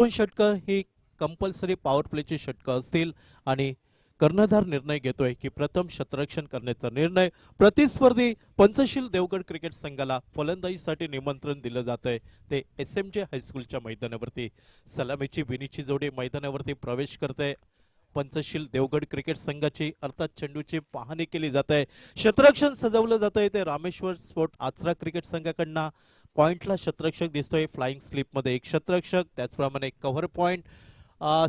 दोन षटकं ही compulsory power प्लेची षटकं असतील आणि कर्णधार निर्णय घेतोय की प्रथम क्षेत्ररक्षण करण्याचा निर्णय प्रतिस्पर्धी पंचशील देवगड क्रिकेट संघाला फलंदाजीसाठी निमंत्रण दिलं जात आहे ते SMJ हायस्कूलच्या मैदानावरती सलामीची विनीची जोडी मैदानावरती प्रवेश करते पंचशील देवगड क्रिकेट संघाची अर्थात चेंडूची पाहणी केली जात आहे क्षेत्ररक्षण सजवलं जात आहे ते रामेश्वर स्पोर्ट आचरा क्रिकेट संघाकडनं पॉइंटला क्षेत्ररक्षक दिसतोय फ्लाइंग स्लिप मध्ये एक क्षेत्ररक्षक त्याचप्रमाणे कव्हर पॉइंट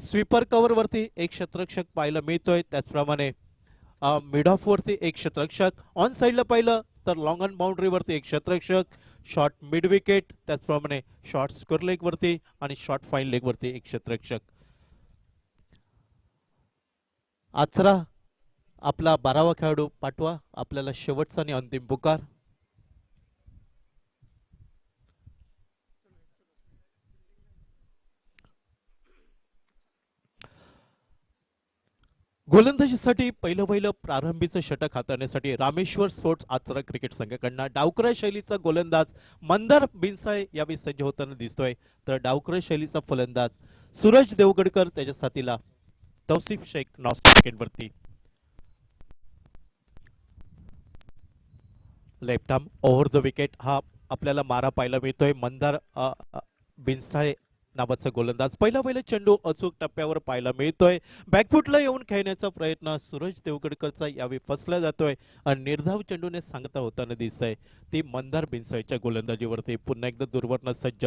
स्वीपर कव्हर वरती एक क्षेत्ररक्षक पाहायला मिळतोय त्याचप्रमाणे मिड ऑफ वरती एक क्षेत्ररक्षक ऑन साइडला पाहिलं तर लॉंग ऑन बाउंड्री वरती एक क्षेत्ररक्षक शॉर्ट मिड विकेट त्याचप्रमाणे शॉर्ट स्क्वेअर लेग वरती आणि शॉर्ट फाईन लेग वरती एक क्षेत्ररक्षक आचरा आपला 12वा खेळाडू पाठवा आपल्याला शेवटचा आणि अंतिम पुकार गोलंदाजीसाठी पहिलं प्रारंभीचं षटक हाताळण्यासाठी रामेश्वर स्पोर्ट्स आचरा क्रिकेट संघाकडनं डावकऱ्या शैलीचा गोलंदाज मंदार बिनसाळे यावेळी सज्ज होताना दिसतोय तर डावकऱ्या शैलीचा फलंदाज सूरज देवगडकर त्याच्या साथीला तौसिफ शेख नॉस विकेटवरती left arm over the wicket हा आपल्याला मारा पाहायला मिळतोय मंदार बिनसाळे नावाचा गोलंदाज पहिला चेंडू अचूक टप्प्यावर पाहायला मिळतोय बॅकफुटला येऊन खेळण्याचा प्रयत्न सूरज देवगडकरचा यावेळी फसला जातोय आणि निर्धाव चेंडूने सांगता होताना दिसतंय ती मंदार बिनसाळीच्या गोलंदाजीवरती पुन्हा एकदा दुर्वर्ण सज्ज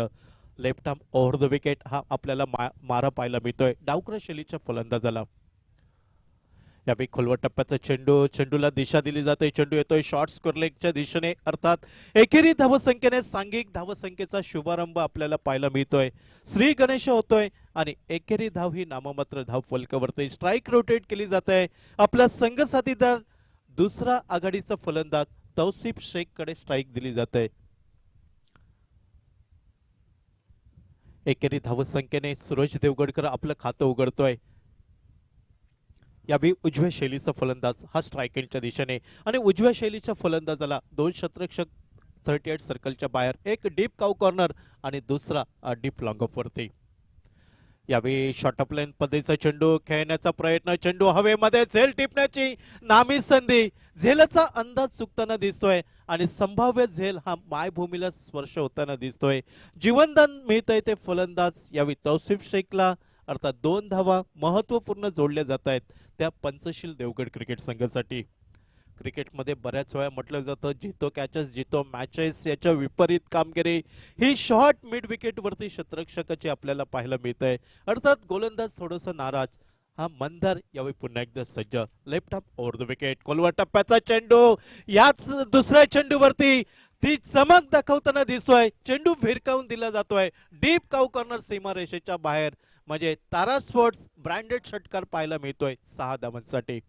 left arm over the wicket हा आपल्याला मारा पाहायला मिळतोय डावकऱ्या शैलीच्या फलंदाजाला यावेळी खोलवर टप्प्याचा चेंडूला दिशा दिली जाते चेंडू येतोय शॉर्ट स्क्वेअर लेगच्या दिशेने अर्थात एकेरी धावसंख्येने सांघिक धावसंख्येचा शुभारंभ आपल्याला पाहायला मिळतोय श्री गणेश होतोय आणि एकेरी धाव ही नाममात्र धाव फलकावरती स्ट्राईक रोटेट केली जाते आपला संघ साथीदार दुसरा आघाडीचा फलंदाज तौसिफ शेख कडे स्ट्राईक दिली जाते एकेरी धावसंख्येने सूरज देवगडकर आपलं खातं उघडतोय यावेळी उजव्या शैलीचा फलंदाज हा स्ट्राईक एंडच्या दिशेने आणि उजव्या शैलीच्या फलंदाजाला दोन क्षेत्ररक्षक 38 सर्कलच्या बाहेर एक डीप काउ कॉर्नर आणि दुसरा डीप लॉंग ऑफ वरती यावेळी शॉर्ट ऑफ लाईन पद्धतीचा चेंडू खेळण्याचा प्रयत्न चेंडू हवेमध्ये झेल टिपण्याची नामी संधी झेलचा अंदाज चुकताना दिसतोय आणि संभाव्य झेल हा मायभूमीला स्पर्श होताना दिसतोय जीवनदान मिळतंय ते फलंदाज यावेळी तौसिफ शेखला अर्थात 2 धावा महत्वपूर्ण जोडल्या जात आहेत त्या पंचशील देवगड क्रिकेट संघासाठी क्रिकेटमध्ये बऱ्याच वेळा म्हटलं जातं जितो कॅचेस जितो मॅचेस याच्या विपरीत कामगिरी ही शॉर्ट मिड विकेट वरती क्षेत्ररक्षकाची आपल्याला पाहायला मिळतंय अर्थात गोलंदाज थोडस नाराज हा मंदार यावेळी पुन्हा एकदा सज्ज left arm over the wicket खोलवर टप्प्याचा चेंडू याच दुसऱ्या चेंडूवरती ती चमक दाखवताना दिसतोय चेंडू भिरकावून दिला जातोय डीप काउ कॉर्नर सीमारेषेच्या बाहेर म्हणजे तारा स्पोर्ट्स ब्रँडेड षटकार पाहायला मिळतोय 6 धावांसाठी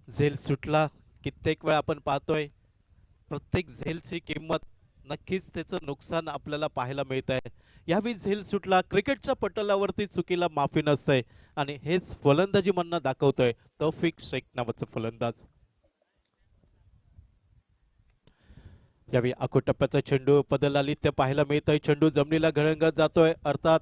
झेल सुटला कित्येक वेळा आपण पाहतोय प्रत्येक झेलची किंमत नक्कीच त्याचं नुकसान आपल्याला पाहायला मिळत आहे यावेळी झेल सुटला क्रिकेटच्या पटलावरती चुकीला माफी नसते आणि हेच फलंदाजी म्हणणं दाखवतोय तौफिक शेख नावाचा फलंदाज यावेळी आखो टप्प्याचा चेंडू पदलालित्य पाहायला मिळतोय चेंडू जमिनीला घळंगत जातोय अर्थात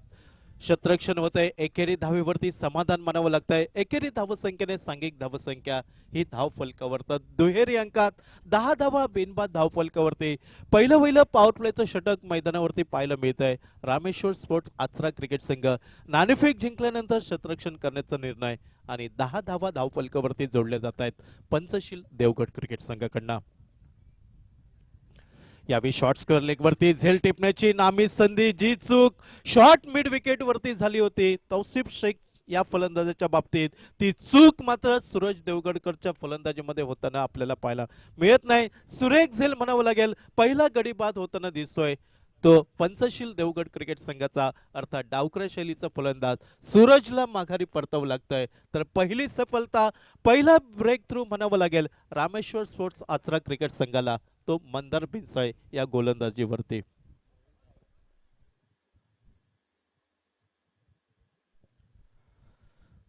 क्षेत्ररक्षण होतंय एकेरी धावेवरती समाधान मानावं लागतंय एकेरी धावसंख्येने सांघिक धावसंख्या ही धाव फलकावर तर दुहेरी अंकात 10 धावा बिनबाद धाव फलकावरती पहिलं पॉवर प्लेचं षटक मैदानावरती पाहायला मिळतंय रामेश्वर स्पोर्ट्स आचरा क्रिकेट संघ नाणेफेक जिंकल्यानंतर क्षेत्ररक्षण करण्याचा निर्णय आणि 10 धावा धाव फलकावरती जोडल्या जात आहेत पंचशील देवगड क्रिकेट संघाकडनं यावेळी शॉर्ट स्क्वेअर लेग वरती झेल टिपण्याची नामी संधी जी चूक शॉर्ट मिड विकेट वरती झाली होती तौसिफ शेख या फलंदाजाच्या बाबतीत ती चूक मात्र सूरज देवगडकरच्या फलंदाजीमध्ये होताना आपल्याला पाहायला मिळत नाही सुरेख झेल म्हणावं लागेल पहिला गडी बाद होताना दिसतोय तो पंचशील देवगड क्रिकेट संघाचा अर्थात डावकऱ्या शैलीचा फलंदाज सूरजला माघारी परतावं लागतंय तर पहिली सफलता पहिला ब्रेक थ्रू म्हणावं लागेल रामेश्वर स्पोर्ट्स आचरा क्रिकेट संघाला तो मंदार बिनसाळे या गोलंदाजीवरती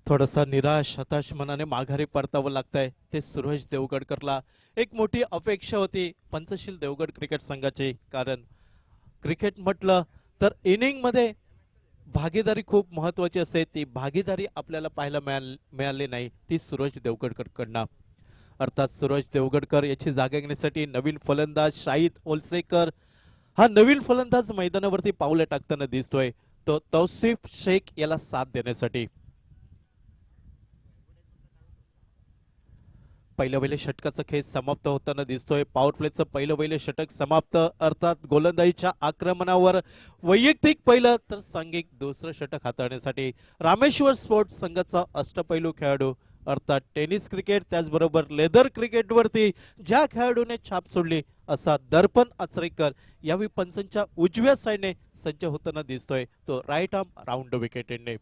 थोडासा निराश हताश मनाने माघारी परतावं लागतंय ते सूरज देवगडकरला एक मोठी अपेक्षा होती पंचशील देवगड क्रिकेट संघाची कारण क्रिकेट म्हटलं तर इनिंग मध्ये भागीदारी खूप महत्वाची असते. ती भागीदारी आपल्याला पाहायला मिळाली नाही ती सूरज देवगडकरकडनं. अर्थात सूरज देवगडकर याची जागा घेण्यासाठी नवीन फलंदाज शाहिद ओलसेकर हा नवीन फलंदाज मैदानावरती पावले टाकताना दिसतोय. तो तौसिफ शेख याला साथ देण्यासाठी पहिलं वहिले षटकाचा खेळ समाप्त होताना दिसतोय. पॉवर प्लेचं पहिलं वहिले षटक समाप्त. अर्थात गोलंदाजीच्या आक्रमणावर वैयक्तिक पहिलं तर सांघिक दुसरं षटक हाताळण्यासाठी रामेश्वर स्पोर्ट्स संघाचा अष्टपैलू खेळाडू अर्थात टेनिस क्रिकेट त्याचबरोबर लेदर क्रिकेटवरती ज्या खेळाडूने छाप सोडली असा दर्पण आचरेकर यावेळी पंचांच्या उजव्या साईडने सज्ज होताना दिसतोय. तो राईट आर्म राऊंड विकेटने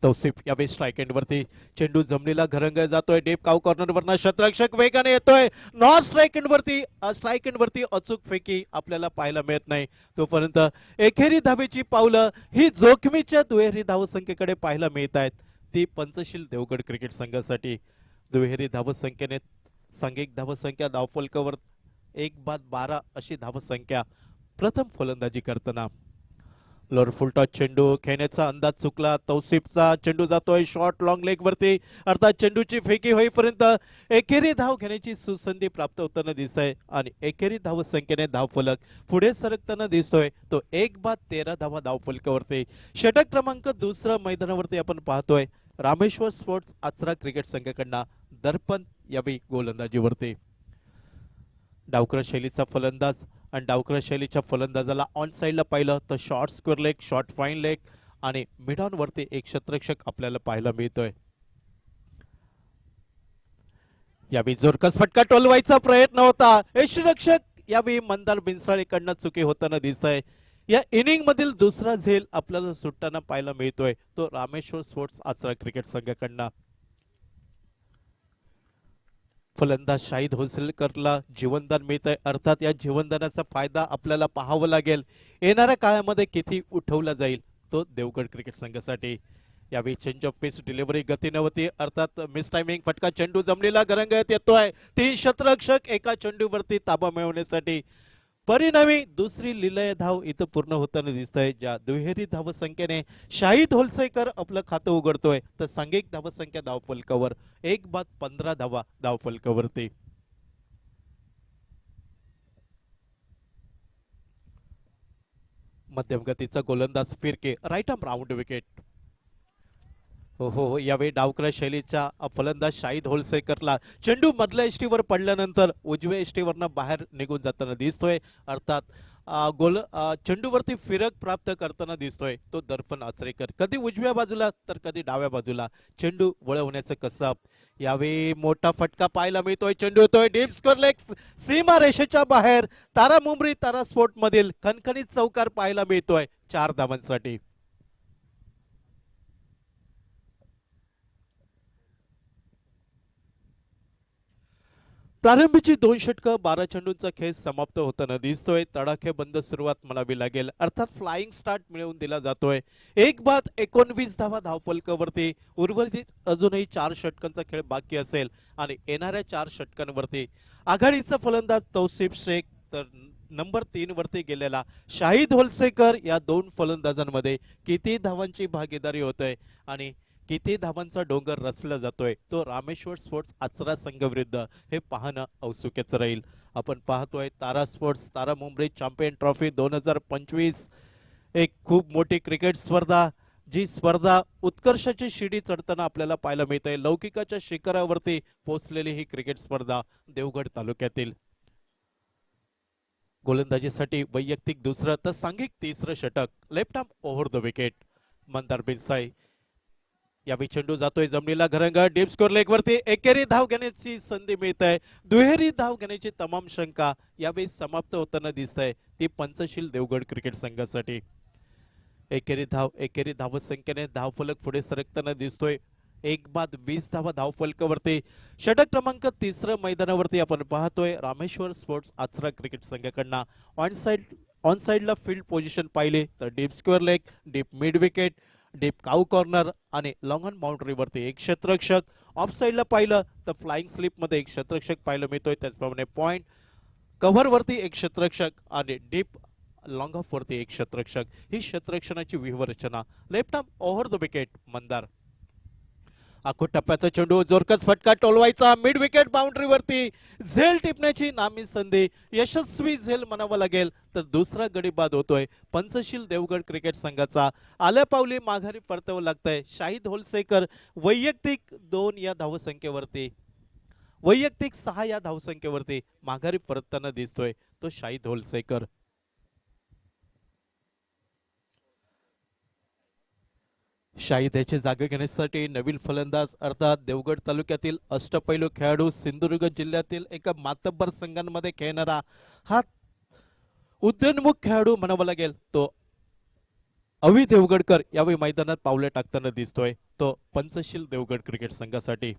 तौसिफ यावेळी स्ट्राईक एंड वरती चेंडू जमनीला घरंग जातोय. डीप काव कॉर्नर वरना शतरक्षक वेगाने येतोय. नॉन स्ट्राईक एंड वरती अचूक फेकी आपल्याला पाहायला मिळत नाही. तोपर्यंत एकेरी धावेची पावलं ही जोखमीच्या दुहेरी धावसंख्येकडे पाहायला मिळत आहेत. ती पंचशील देवगड क्रिकेट संघासाठी दुहेरी धावसंख्येने सांघिक धावसंख्या धावफलकावर 1/12 अशी धावसंख्या प्रथम फलंदाजी करताना लोअर फुलटॉस चेंडू खेळण्याचा अंदाज चुकला. तौसिफचा चेंडू जातोय शॉर्ट लॉंग लेग वरती अर्थात चेंडूची फेकी होईपर्यंत एकेरी धाव घेण्याची सुसंधी प्राप्त होताना दिसत आहे आणि एकेरी धाव संख्येने धावफलक पुढे सरकताना दिसतोय. तो 1/13 धावा धावफलकावरती षटक क्रमांक दुसरा मैदानावरती आपण पाहतोय. रामेश्वर स्पोर्ट्स आचरा क्रिकेट संघाकडनं दर्पण यावेळी गोलंदाजीवरती डावकर शैलीचा फलंदाज आणि डावकर शैलीच्या फलंदाजाला ऑन साइडला पाहिलं तर short square leg short fine leg आणि मिड ऑन वरती एक क्षेत्ररक्षक आपल्याला पाहायला मिळतोय. यावेळी जोरकस फटका टोलवायचा प्रयत्न होता. यष्टीरक्षक यावेळी मंदार बिनसाळीकडनं चुकी होताना दिसत आहे. या इनिंग मधील दुसरा झेल आपल्याला सुटताना पाहायला मिळतोय. तो रामेश्वर स्पोर्ट्स आचरा क्रिकेट संघाकडनं फलंदाज शाहिद होसलकरला जीवनदान मिळत आहे. अर्थात या जीवनदानाचा फायदा आपल्याला पाहावा लागेल येणाऱ्या काळामध्ये किती उठवला जाईल तो देवगड क्रिकेट संघासाठी. यावेळी चेंज ऑफ पेस डिलिव्हरी गतीनवती अर्थात मिस टायमिंग फटका चेंडू जमलेला गरंगत येतोय. 3 क्षेत्ररक्षक एका चेंडूवरती ताबा मिळवण्यासाठी परिणामी दुसरी लिलय धाव इथं पूर्ण होताना दिसत आहे. ज्या दुहेरी धावसंख्येने शाहिद होलसेकर आपलं खातं उघडतोय तर सांघिक धावसंख्या धावफलकावर 1/15 धावा धावफलकावरती मध्यम गतीचा गोलंदाज फिरके राईट आर्म राऊंड विकेट. हो यावेळी डावकर शैलीच्या फलंदाज शाहिद होलसेकरला चेंडू मधल्या एष्टीवर पडल्यानंतर उजव्या एष्टीवरनं बाहेर निघून जाताना दिसतोय. अर्थात चेंडूवरती फिरक प्राप्त करताना दिसतोय तो दर्पण आचरेकर. कधी उजव्या बाजूला तर कधी डाव्या बाजूला चेंडू वळवण्याचं कसब. यावेळी मोठा फटका पाहायला मिळतोय. चेंडू येतोय डीप स्क्वेअर लेग सीमा रेषेच्या बाहेर. तारा मुंबरी तारा स्पोर्ट मधील खणखणीत चौकार पाहायला मिळतोय 4 धावांसाठी. प्रारंभीची 2 षटकं 12 चेंडूंचा खेळ समाप्त होताना दिसतोय. तडाखेबंद सुरुवात म्हणावी लागेल. अर्थात फ्लाइंग स्टार्ट मिळवून दिला जातोय. 1/19 धावा धावफलकावरती उर्वरित अजूनही 4 षटकांचा खेळ बाकी असेल आणि येणाऱ्या 4 षटकांवरती आघाडीचा फलंदाज तौसिफ शेख तर नंबर 3 वरती गेलेला शाहिद होलसेकर या 2 फलंदाजांमध्ये किती धावांची भागीदारी होते आणि किती धावांचा डोंगर रचला जातोय तो रामेश्वर स्पोर्ट्स आचरा संघ विरुद्ध हे पाहणं औत्सुक्याचं राहील. आपण पाहतोय तारा स्पोर्ट्स तारा मुंबई चॅम्पियन ट्रॉफी 2025 एक खूप मोठी क्रिकेट स्पर्धा. जी स्पर्धा उत्कर्षाची शिडी चढताना आपल्याला पाहायला मिळते. लौकिकाच्या शिखरावरती पोहोचलेली ही क्रिकेट स्पर्धा देवगड तालुक्यातील गोलंदाजीसाठी वैयक्तिक दुसरं तर सांघिक तिसरं षटक left arm over the wicket Mandar Binsai. यावेळी चेंडू जातोय जमिनीला घरंगळ डीप स्कोर लेग वरती एकेरी धाव घेण्याची संधी मिळत आहे. दुहेरी धाव घेण्याची तमाम शंका यावेळी समाप्त होताना दिसत आहे. ती पंचशील देवगड क्रिकेट संघासाठी एकेरी धावसंख्येने धावफलक पुढे सरकताना दिसतोय. 1/20 धावा धावफलकावरती षटक क्रमांक 3 मैदानावरती आपण पाहतोय. रामेश्वर स्पोर्ट्स आचरा क्रिकेट संघाकडनं ऑन साइडला फील्ड पोझिशन पाहिली तर deep square leg deep mid wicket deep cow corner आणि लॉंग ऑन बाउंड्रीवरती एक क्षेत्ररक्षक ऑफ साईडला पाहिलं तर फ्लाइंग स्लिप मध्ये एक क्षेत्ररक्षक पाहायला मिळतोय, त्याचप्रमाणे पॉइंट कव्हर वरती एक क्षेत्ररक्षक आणि डीप लॉंग ऑफ वरती एक क्षेत्ररक्षक, ही क्षेत्ररक्षणाची व्यूहरचना. Left arm over the wicket Mandar. आखो टप्प्याचा चेंडू, जोरकस फटका टोलवायचा, मिड विकेट बाउंड्री वरती झेल टिपण्याची नामी संधी, यशस्वी झेल म्हणावं लागेल. तर दुसरा गडी बाद होतोय पंचशील देवगड क्रिकेट संघाचा. आल्या पावली माघारी परतावं लागतंय. शाहिद होलसेकर वैयक्तिक 2 या धावसंख्येवरती, वैयक्तिक 6 या धावसंख्येवरती माघारी परतताना दिसतोय तो शाहिद होलसेकर. शाहिद याची जागा घेण्यासाठी नवीन फलंदाज अर्थात देवगड तालुक्यातील अष्टपैलू खेळाडू, सिंधुदुर्ग जिल्ह्यातील एका मातब्बर संघांमध्ये खेळणारा हा उदयोन्मुख खेळाडू म्हणावा लागेल तो अवि देवगडकर यावेळी मैदानात पावले टाकताना दिसतोय तो पंचशील देवगड क्रिकेट संघासाठी.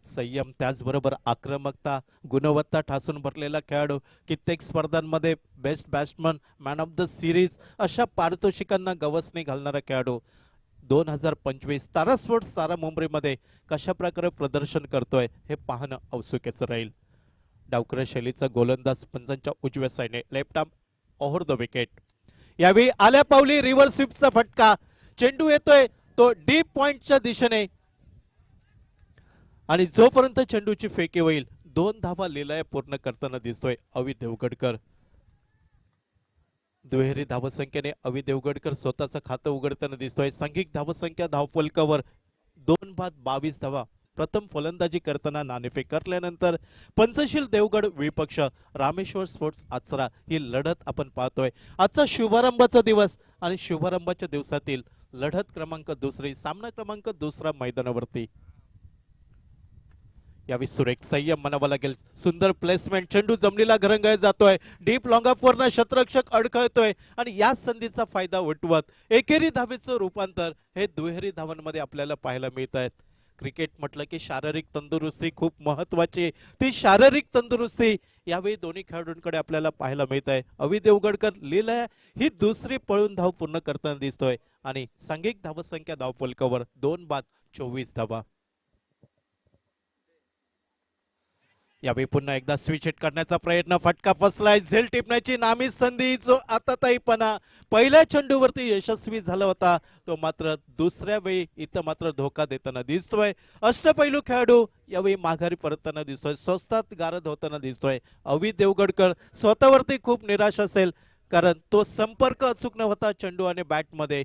संयम त्याचबरोबर आक्रमकता, गुणवत्ता ठासून भरलेला खेळाडू, कित्येक स्पर्धांमध्ये best batsman, man of the series अशा पारितोषिकांना गवसणी घालणारा खेळाडू. 2025 तारा स्पोर्ट्स तारा मुंबईमध्ये कशा प्रकारे प्रदर्शन करतोय हे पाहणं औत्सुक्याचं राहील. डावकर शैलीचा गोलंदाज पंचांच्या उजव्या साईडने, left arm over the wicket. यावेळी आल्या पावली रिव्हर्स स्वीपचा फटका, चेंडू येतोय तो डीप पॉइंटच्या दिशेने आणि जोपर्यंत चेंडूची फेकी होईल 2 धावा लिलाय पूर्ण करताना दिसतोय अवि देवगडकर. दुहेरी धावसंख्येने अवि देवगडकर स्वतःचं खातं उघडताना दिसतोय. सांघिक धावसंख्या धावफलकावर 2 बाद 22 धावा. प्रथम फलंदाजी करताना नाणेफेक करल्यानंतर पंचशील देवगड विपक्ष रामेश्वर स्पोर्ट्स आचरा ही लढत आपण पाहतोय. आजचा शुभारंभाचा दिवस आणि शुभारंभाच्या दिवसातील लढत क्रमांक 2, सामना क्रमांक 2 मैदानावरती. यावेळी सुरेख संयम म्हणावा लागेल. सुंदर प्लेसमेंट, चेंडू जमिनीला घरंगळ जातोय, डीप लॉंग ऑफ वरनं क्षेत्ररक्षक अडखळतोय आणि या संधीचा फायदा उठवत एकेरी धावेचं रूपांतर हे दुहेरी धावांमध्ये आपल्याला पाहायला मिळत आहेत. क्रिकेट म्हटलं की शारीरिक तंदुरुस्ती खूप महत्वाची, ती शारीरिक तंदुरुस्ती यावेळी दोन्ही खेळाडूंकडे आपल्याला पाहायला मिळत आहे. अवि देवगडकर लिहिलंय ही दुसरी पळून धाव पूर्ण करताना दिसतोय आणि सांघिक धावसंख्या धावफलकावर 2 बाद 24 धावा. यावेळी पुन्हा एकदा स्विच हिट करण्याचा प्रयत्न, फटका फसलाय, झेल टिपण्याची नामी संधी, जो आताताईपणा पहिल्या चेंडूवरती यशस्वी झाला होता तो मात्र दुसऱ्या वेळी इथं मात्र धोका देताना दिसतोय. अष्टपैलू खेळाडू यावेळी माघारी परतताना दिसतोय, स्वस्तात गारद होताना दिसतोय. अवि देवगडकर स्वतःवरती खूप निराश असेल कारण तो संपर्क अचूक न होता चेंडू आणि बॅटमध्ये,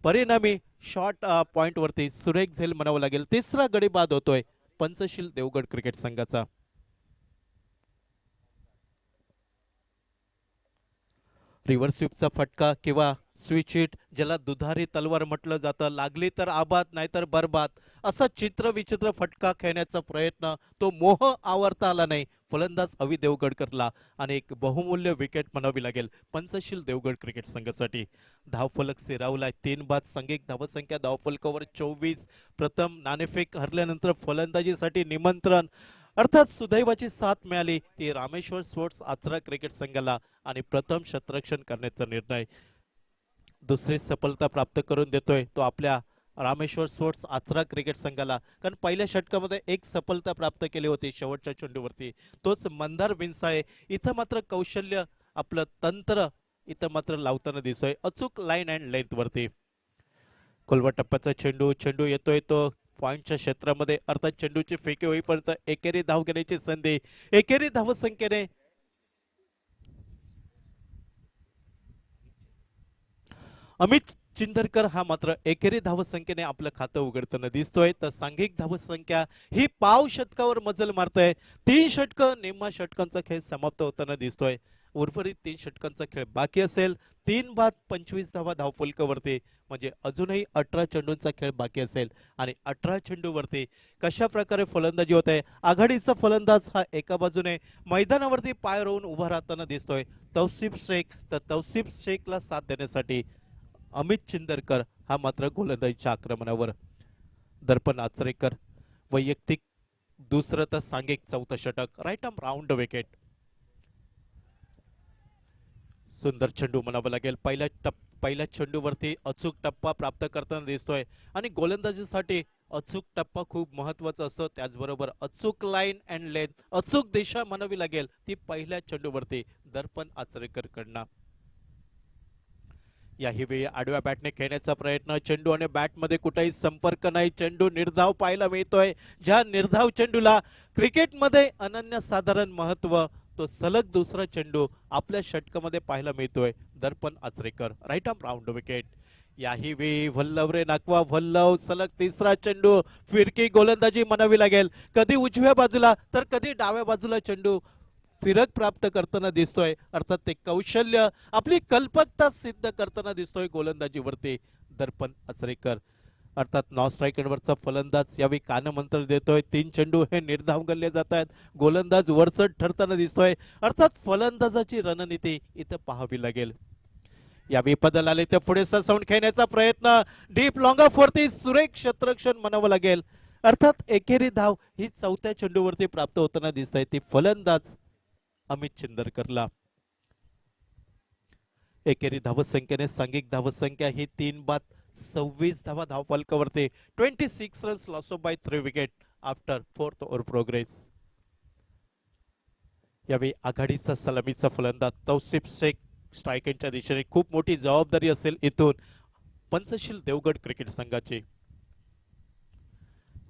परिणामी शॉर्ट पॉइंट वरती सुरेख झेल म्हणावं लागेल. तिसरा गडी बाद होतोय पंचशील देवगड क्रिकेट संघाचा. रिव्हर्स स्वीपचा फटका किंवा स्विच हिट, ज्याला दुधारी तलवार म्हटलं जातं, लागली तर आबाद नाहीतर बरबाद असा चित्र विचित्र फटका खेळण्याचा प्रयत्न, तो मोह आवरता आला नाही फलंदाज अवि देवगडकरला आणि एक बहुमूल्य विकेट म्हणावी लागेल पंचशील देवगड क्रिकेट संघासाठी. धावफलक सिरावलाय, 3 बाद, सांघिक धावसंख्या धावफलकावर 24. प्रथम नाणेफेक हरल्यानंतर फलंदाजीसाठी निमंत्रण, अर्थात सुदैवाची साथ मिळाली ती रामेश्वर स्पोर्ट्स आचरा क्रिकेट संघाला आणि प्रथम क्षेत्ररक्षण करण्याचा निर्णय दुसरी सफलता प्राप्त करून देतोय तो आपल्या रामेश्वर स्पोर्ट्स आचरा क्रिकेट संघाला. कारण पहिल्या षटकामध्ये एक सफलता प्राप्त केली होती शेवटच्या चेंडूवरती, तोच मंदार बिनसाळे. इथं मात्र कौशल्य, आपलं तंत्र इथं मात्र लावताना दिसतोय अचूक लाईन अँड लेंथ वरती. खोलवा टप्प्याचा चेंडू, चेंडू येतोय तो पॉइंटच्या क्षेत्रामध्ये, अर्थात चेंडूची फेकी होईपर्यंत एकेरी धाव घेण्याची संधी. एकेरी धावसंख्येने अमित चिंदरकर हा मात्र एकेरी धावसंख्येने आपलं खातं उघडताना दिसतोय. तर सांघिक धावसंख्या ही पाव शतकावर मजल मारतोय. 3 षटकं, निम्मा षटकांचा खेळ समाप्त होताना दिसतोय. उर्वरित 3 षटकांचा खेळ बाकी असेल. 3 बाद 25 धावा धावफलकावरती, म्हणजे अजूनही 18 चेंडूंचा खेळ बाकी असेल आणि 18 चेंडूवरती कशा प्रकारे फलंदाजी होत आहे. आघाडीचा फलंदाज हा एका बाजूने मैदानावरती पाय रोवून उभा राहताना दिसतोय तौसिफ शेख. तर तौसिफ शेखला साथ देण्यासाठी अमित चिंदरकर हा मात्र गोलंदाजीच्या आक्रमणावर. दर्पण आचरेकर वैयक्तिक दुसरं तर सांघिक 4थं षटक, राईट आर्म राऊंड विकेट. सुंदर चेंडू म्हणावं लागेल. पहिल्या चेंडूवरती अचूक टप्पा प्राप्त करताना दिसतोय आणि गोलंदाजीसाठी अचूक टप्पा खूप महत्वाचा असतो, त्याचबरोबर अचूक लाईन अँड लेंथ, अचूक दिशा म्हणावी लागेल ती पहिल्या चेंडूवरती दर्पण आचरेकर कडनं. याही वेळी आडव्या बॅटने खेळण्याचा प्रयत्न, चेंडू आणि बॅटमध्ये कुठेही संपर्क नाही, चेंडू निर्धाव पाहायला मिळतोय. ज्या निर्धाव चेंडूला क्रिकेटमध्ये अनन्यसाधारण महत्व, तो सलग दुसरा चेंडू आपल्या षटकामध्ये पाहायला मिळतोय. Darpan Achrekar right arm round wicket. याही वेळी वल्लव रे नाकवा वल्लव, सलग तिसरा चेंडू, फिरकी गोलंदाजी म्हणावी लागेल. कधी उजव्या बाजूला तर कधी डाव्या बाजूला चेंडू फिरक प्राप्त करताना दिसतोय. अर्थात ते कौशल्य, आपली कल्पकता सिद्ध करताना दिसतोय गोलंदाजीवरती दर्पण आचरेकर. अर्थात नॉन स्ट्रायकरवरचा फलंदाज यावेळी कानमंत्र देतोय. 3 चेंडू हे निर्धाव गणले जात आहेत. गोलंदाज वरचढ ठरताना दिसतोय. अर्थात फलंदाजाची रणनीती इथं पाहावी लागेल. यावेळी बदल आले ते पुढे ससावून खेळण्याचा प्रयत्न, डीप लॉंग ऑफ वरती सुरेख क्षेत्ररक्षण म्हणावं लागेल. अर्थात एकेरी धाव ही चौथ्या चेंडूवरती प्राप्त होताना दिसत आहे, ती फलंदाज अमित चिंदरकरला. एकेरी धावसंख्येने सांघिक धावसंख्या ही 3 बाद 26 धावा धावफलकावरती, 26 runs loss of by 3 wicket after 4th over progress. यावेळी आघाडीचा सलामीचा फलंदाज तौसिफ शेख स्ट्रायकिंगच्या दिशेने. खूप मोठी जबाबदारी असेल इथून पंचशील देवगड क्रिकेट संघाची.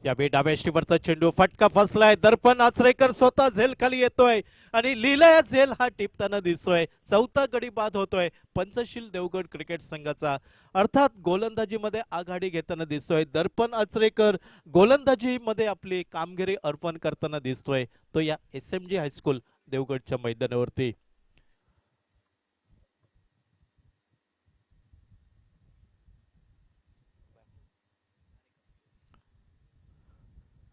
यावेळी डाव्या यष्टीवरचा चेंडू, फटका फसलाय. दर्पण आचरेकर स्वतः झेल खाली येतोय आणि लीला झेल हा टिपताना दिसतोय. चौथा गडी बाद होतोय पंचशील देवगड क्रिकेट संघाचा. अर्थात गोलंदाजीमध्ये आघाडी घेताना दिसतोय दर्पण आचरेकर. गोलंदाजीमध्ये आपली कामगिरी अर्पण करताना दिसतोय, तो या SMG हायस्कूल देवगडच्या मैदानावरती.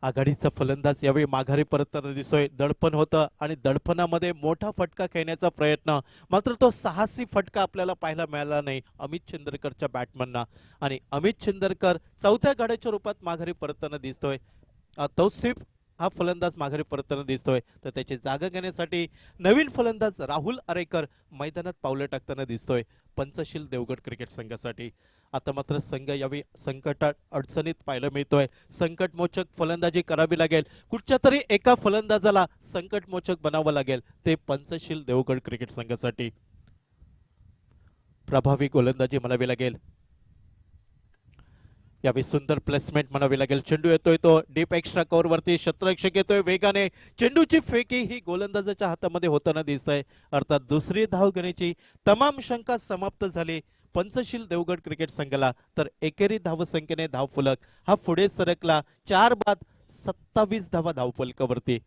आघाडीचा फलंदाज यावेळी माघारी परतताना दिसतोय. दडपण होतं आणि दडपणामध्ये मोठा फटका खेळण्याचा प्रयत्न, मात्र तो साहसी फटका आपल्याला पाहायला मिळाला नाही अमित चिंदरकरच्या बॅटमनना. आणि अमित चिंदरकर चौथ्या गड्याच्या रूपात माघारी परतताना दिसतोय. तौसिफ हा फलंदाज माघारी परतताना दिसतोय, तर त्याची जागा घेण्यासाठी नवीन फलंदाज राहुल आरेकर मैदानात पावलं टाकताना दिसतोय पंचशील देवगड क्रिकेट संघासाठी. आता मात्र संघ यावेळी संकटात अडचणीत पाहायला मिळतोय. संकटमोचक फलंदाजी करावी लागेल, कुठच्या तरी एका फलंदाजाला संकटमोचक बनावं लागेल, ते पंचशील देवगड क्रिकेट संघासाठी. प्रभावी गोलंदाजी म्हणावी लागेल. यावेळी सुंदर प्लेसमेंट म्हणावी लागेल. चेंडू येतोय तो डीप एक्स्ट्रा कव्हर वरती, क्षेत्ररक्षक येतोय वेगाने. चेंडूची फेकी ही गोलंदाजाच्या हातामध्ये होताना दिसत आहे. अर्थात दुसरी धाव घेण्याची तमाम शंका समाप्त झाली पंचशील देवगड क्रिकेट संघाला. तर एकेरी धावसंख्येने धावफलक हा पुढे सरकला 4 बाद 27 धावा धावफलकावरती.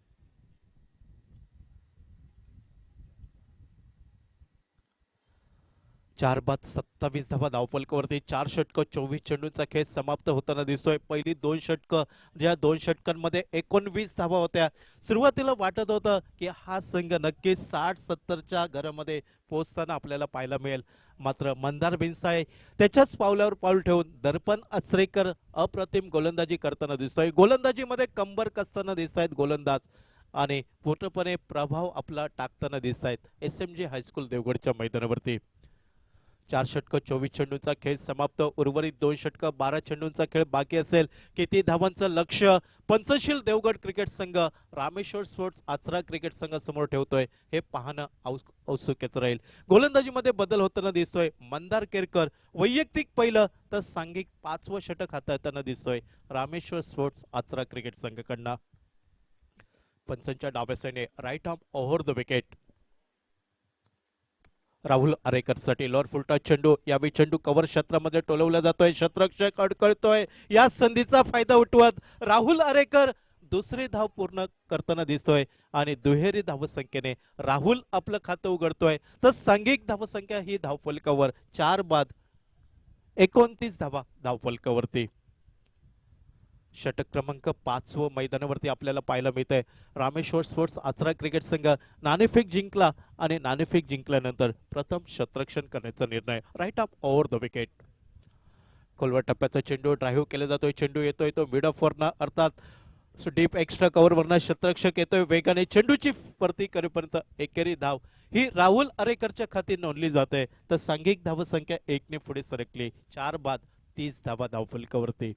4 बाद 27 धावा धावफलकावरती. 4 षटक 24 चेंडूंचा खेळ समाप्त होताना दिसतोय. पहिली 2 षटकं, या 2 षटकांमध्ये 19 धावा होत्या. सुरुवातीला वाटत होतं की हा संघ नक्कीच 60-70च्या घरामध्ये पोहोचताना आपल्याला पाहायला मिळेल, मात्र मंदार भिंसाळे त्याच्याच पावलावर पाऊल ठेवून दर्पण आचरेकर अप्रतिम गोलंदाजी करताना दिसतोय. गोलंदाजीमध्ये कंबर कसताना दिसत आहेत गोलंदाज आणि पूर्णपणे प्रभाव आपला टाकताना दिसत आहेत SMG हायस्कूल देवगडच्या मैदानावरती. 4 षटक 24 चेंडूंचा खेळ समाप्त. उर्वरित 2 षटक 12 चेंडूंचा खेळ बाकी असेल. किती धावांचं लक्ष पंचशील देवगड क्रिकेट संघ रामेश्वर स्पोर्ट्स आचरा क्रिकेट संघासमोर ठेवतोय, हे पाहणं औत्सुक्याचं राहील. गोलंदाजीमध्ये बदल होताना दिसतोय. मंदार केरकर वैयक्तिक पहिलं तर सांघिक 5वं षटक हाताळताना दिसतोय रामेश्वर स्पोर्ट्स आचरा क्रिकेट संघाकडनं. पंचांच्या डाव्या साईडने right arm over the wicket Rahul Arekar साठी. लोअर फुलटा चेंडू, यावेळी चेंडू कव्हर क्षेत्रामध्ये टोलवला जातोय. क्षेत्ररक्षक अडकळतोय. या संधीचा फायदा उठवत राहुल आरेकर दुसरी धाव पूर्ण करताना दिसतोय आणि दुहेरी धावसंख्येने राहुल आपलं खातं उघडतोय. तर सांघिक धावसंख्या ही धावफलकावर 4 बाद 29 धावा धावफलकावरती. षटक क्रमांक 5 मैदानावरती आपल्याला पाहायला मिळतंय. रामेश्वर स्पोर्ट्स आचरा क्रिकेट संघ नाणेफेक जिंकला आणि नाणेफेक जिंकल्यानंतर प्रथम क्षेत्ररक्षण करण्याचा निर्णय. Right arm over the wicket. खोलवर टप्प्याचा चेंडू ड्राईव्ह केला जातोय. चेंडू येतोय तो मिड ऑफ वरना, अर्थात डीप एक्स्ट्रा कव्हर वरना क्षेत्ररक्षक येतोय वेगाने. चेंडूची परती करेपर्यंत एकेरी धाव ही राहुल आरेकरच्या खाती नोंदली जाते. तर सांघिक धावसंख्या 1 ने पुढे सरकली. 4 बाद 30 धावा धावफलकावरती.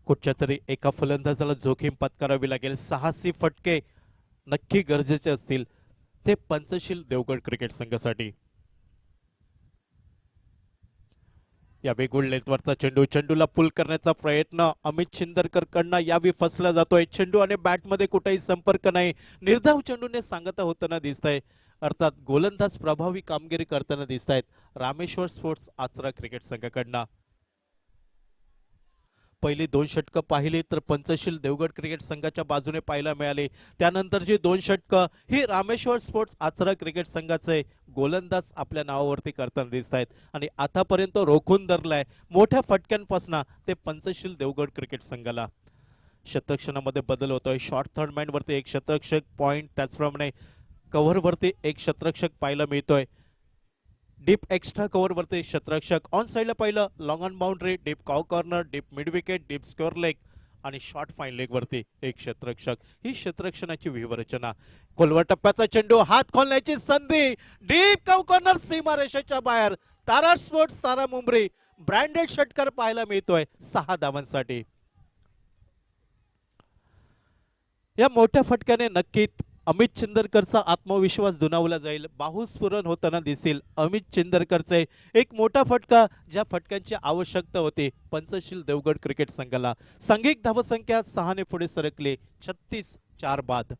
कुठच्या तरी एका फलंदाजाला जोखीम पत्करावी लागेल. साहसी फटके नक्की गरजेचे असतील ते पंचशील देवगड क्रिकेट संघासाठी. या वेगुळ लेथवरचा चेंडूला पुल करण्याचा प्रयत्न अमित शिंदरकर कडनं यावी फसला जातोय. चेंडू आणि बॅट मध्ये कुठेही संपर्क नाही. निर्धाव चेंडूने सांगता होताना दिसतंय. अर्थात गोलंदाज प्रभावी कामगिरी करताना दिसत आहेत रामेश्वर स्पोर्ट्स आचरा क्रिकेट संघाकडनं. पहिली 2 षटकं पाहिली तर पंचशील देवगड क्रिकेट संघाच्या बाजूने पाहायला मिळाली. त्यानंतरची 2 षटकं ही रामेश्वर स्पोर्ट्स आचरा क्रिकेट संघाचे गोलंदाज आपल्या नावावरती करताना दिसत आहेत आणि आतापर्यंत रोखून धरलाय मोठ्या फटक्यांपासून ते पंचशील देवगड क्रिकेट संघाला. शतरक्षणामध्ये बदल होतोय. शॉर्ट थर्ड मॅन वरती एक शतरक्षक पॉइंट, त्याचप्रमाणे कव्हर वरती एक शतरक्षक पाहायला मिळतोय. डीप एक्स्ट्रा कव्हर वरती शतरक्षक, ऑन साइडला पाहिलं लॉंग ऑन बाउंड्री, deep cow corner, deep mid wicket, deep square leg आणि शॉर्ट फाईन लेग वरती एक शतरक्षक. ही शतरक्षणाची व्यूहरचना. खोलवर टप्प्याचा चेंडू, हात खोलण्याची संधी, डीप कॉव कॉर्नर सीमारेषेच्या बाहेर. तारा स्पोर्ट्स तारा मुंबरी ब्रँडेड षटकार पाहायला मिळतोय 6 धावांसाठी. या मोठ्या फटक्याने नक्कीच अमित चिंदरकरचा आत्मविश्वास दुणावला जाईल. बाहुस्फुरण होताना दिसतील अमित चिंदरकरचे एक मोठा फटका, ज्या फटक्यांची आवश्यकता होती पंचशील देवगड क्रिकेट संघाला. सांघिक धावसंख्या 6 ने पुढे सरकली. 36-4 बाद.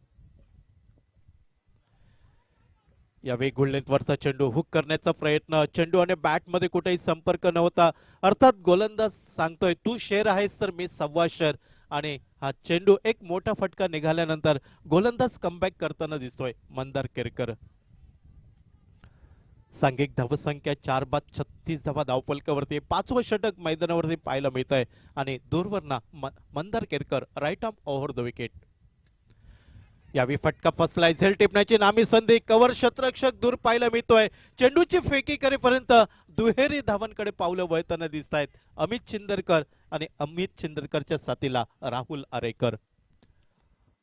यावेळी गुळनेटवरचा चेंडू हुक करण्याचा प्रयत्न, चेंडू आणि बॅट मध्ये कुठेही संपर्क नव्हता. अर्थात गोलंदाज सांगतोय तू शेर आहेस तर मी 1.25 शेर. आणि हा चेंडू एक मोठा फटका निघाल्यानंतर गोलंदाज कमबॅक करताना दिसतोय मंदार केरकर. सांघिक धावसंख्या 4 बाद 36 धावा धावफलकावरती. 5वं षटक मैदानावरती पाहायला मिळत आहे आणि दूरवरना Mandar Kerkar right arm over the wicket. यावेळी फटका फसलाय. झेल टिपण्याची नामी संधी, कव्हर शतरक्षक दूर पाहायला मिळतोय. चेंडूची फेकी करेपर्यंत दुहेरी धावांकडे पावलं वळताना दिसत आहेत अमित चिंदरकर आणि अमित चिंदरकरच्या साथीला राहुल आरेकर.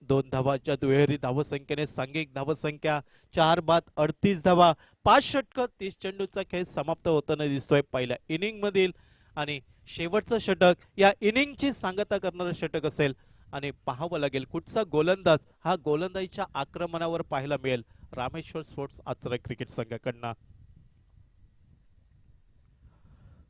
2 धावाच्या दुहेरी धावसंख्येने सांघिक धावसंख्या 4 बाद 38 धावा. 5 षटकं 30 चेंडूचा खेळ समाप्त होताना दिसतोय पहिल्या इनिंग मधील. आणि शेवटचं षटक या इनिंगची सांगता करणारं षटक असेल आणि पाहावं लागेल कुठचा गोलंदाज हा गोलंदाजीच्या आक्रमणावर पाहायला मिळेल रामेश्वर स्पोर्ट्स आचरा क्रिकेट संघाकडनं.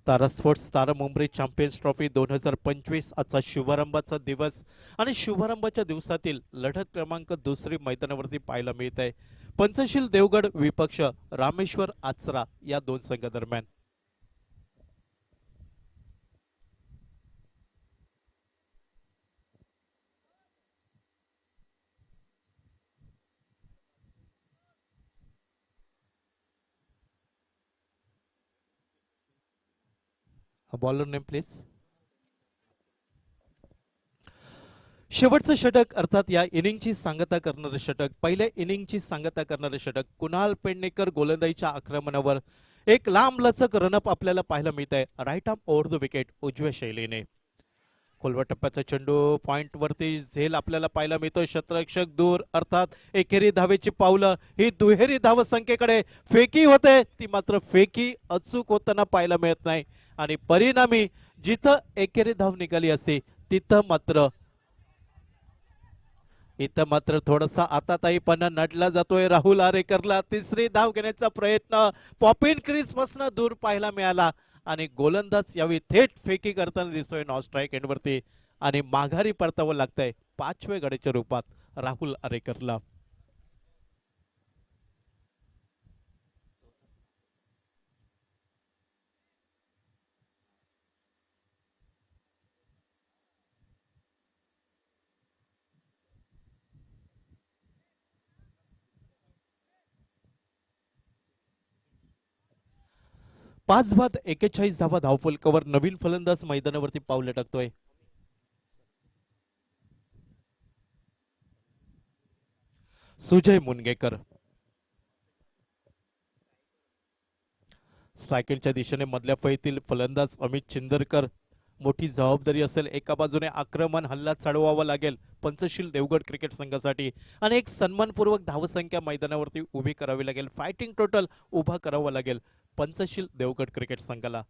तारा स्पोर्ट्स तारा मुंबई चॅम्पियन्स ट्रॉफी 2025 आजचा शुभारंभाचा दिवस आणि शुभारंभाच्या दिवसातील लढत क्रमांक 2 मैदानावरती पाहायला मिळत आहे. पंचशील देवगड विपक्ष रामेश्वर आचरा या 2 संघादरम्यान. Bowler name please. शेवटचं षटक अर्थात या इनिंगची सांगता करणारे षटक, पहिल्या इनिंगची सांगता करणारे षटक. कुणाल पेडणेकर गोलंदाजीच्या आक्रमणावर एक लांब लचक रनअप आपल्याला पाहायला मिळत आहे right arm over the wicket उजव्या शैलीने. खोलवर टप्प्याचा चेंडू पॉइंट वरती झेल आपल्याला पाहायला मिळतोय. शतरक्षक दूर, अर्थात एकेरी धावेची पावलं. ही दुहेरी धावसंख्येकडे फेकी होते, ती मात्र फेकी अचूक होताना पाहायला मिळत नाही आणि परिणामी जिथं एकेरी धाव निघाली असते तिथं मात्र थोडासा आताताईपणा नडला जातोय राहुल आरेकरला. तिसरी धाव घेण्याचा प्रयत्न पॉपिन क्रीज पासून दूर पाहायला मिळाला आणि गोलंदाज यावेळी थेट फेकी करताना दिसतोय नॉन स्ट्राईक एंडवरती आणि माघारी परतावं लागतंय 5व्या गड्याच्या रूपात राहुल आरेकरला. पाच बाद 41 धावा धावफलकावर नवीन फलंदाज मैदानावरती पावले टाकतोय. सुजय मुनगेकर. स्ट्रायकेटच्या दिशेने मधल्या फळीतील फलंदाज अमित चिंदरकर. मोठी जबाबदारी असेल. एका बाजूने आक्रमण हल्ला चढवावा लागेल पंचशील देवगड क्रिकेट संघासाठी आणि एक सन्मानपूर्वक धावसंख्या मैदानावरती उभी करावी लागेल. फायटिंग टोटल उभा करावा लागेल पंचशील देवगड क्रिकेट संघाला.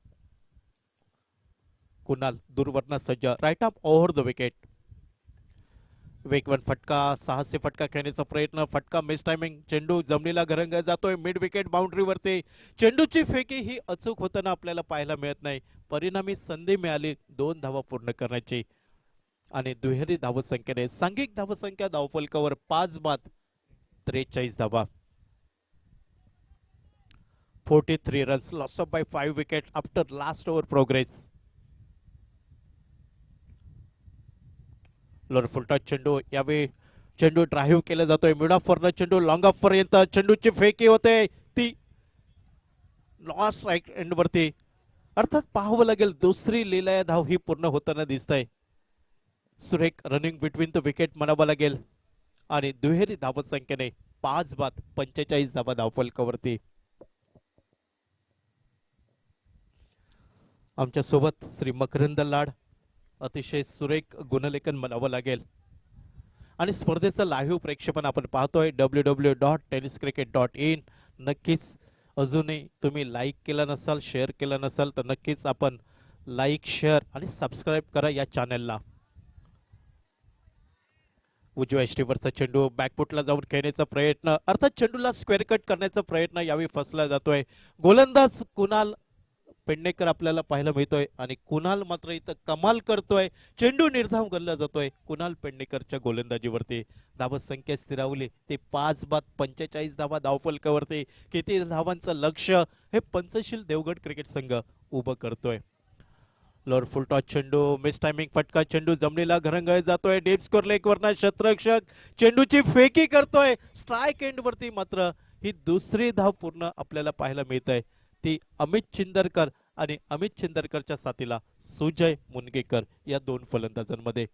कुणाल दूरवरनं सज्ज, right arm over the wicket. वेगवान फटका, साहसी फटका खेळण्याचा प्रयत्न, फटका मिस टायमिंग, चेंडू जमिनीला घरंग जातोय मिड विकेट बाउंड्रीवरती. चेंडूची फेकी ही अचूक होताना आपल्याला पाहायला मिळत नाही. परिणामी संधी मिळाली 2 धावा पूर्ण करण्याची आणि दुहेरी धावसंख्येने सांघिक धावसंख्या धावफलकावर 5 बाद 43 धावा. 43 runs, loss of by 5 wicket after last over progress. Lower full toss चेंडू, यावेळी चेंडू ड्राईव्ह केला जातोय मिड ऑफ वरनं चेंडू लॉंग ऑफ पर्यंत, चेंडूची फेकी होते ती लॉस्ट राईट एंड वरती. अर्थात पाहावं लागेल दुसरी लीला धाव ही पूर्ण होताना दिसतंय. सुरेख रनिंग बिटवीन द विकेट म्हणावं लागेल आणि दुहेरी धावसंख्येने 5 बाद 45 धावा धावफलकावरती. आमच्या सोबत श्री मकरंद लाड, अतिशय सुरेख गुणलेखन म्हणावं लागेल आणि स्पर्धेचं लाईव्ह प्रेक्षेपण आपण पाहतोय www.tenniscricket.in. नक्कीच अजूनही तुम्ही लाईक केला नसाल, शेअर केला नसाल तर नक्कीच आपण लाईक, शेअर आणि सबस्क्राईब करा या चॅनलला. उजव्या एष्टीवरचा चेंडू बॅकफुटला जाऊन खेळण्याचा प्रयत्न, अर्थात चेंडूला स्क्वेअर कट करण्याचा प्रयत्न यावेळी फसला जातोय. गोलंदाज कुणाल पेडणेकर आपल्याला पाहायला मिळतोय आणि कुणाल मात्र इथं कमाल करतोय. चेंडू निर्धाव गल्ला जातोय कुणाल पेडणेकरच्या गोलंदाजीवरती. धावसंख्या स्थिरावली ते 5 बाद 45 धावा धावफलकावरती. किती धावांचं लक्ष हे पंचशील देवगड क्रिकेट संघ उभं करतोय. लोअर फुल टॉस चेंडू, मिस टायमिंग फटका, चेंडू जमिनीला घरंगळ जातोय. डीप स्कोर लेग वरना क्षेत्ररक्षक चेंडूची फेकी करतोय स्ट्राइक एंड वरती. मात्र ही दुसरी धाव पूर्ण आपल्याला पाहायला मिळत आहे ती अमित चिंदरकर आणि अमित चिंदरकरच्या साथीला सुजय मुनगेकर या 2 फलंदाजांमध्ये.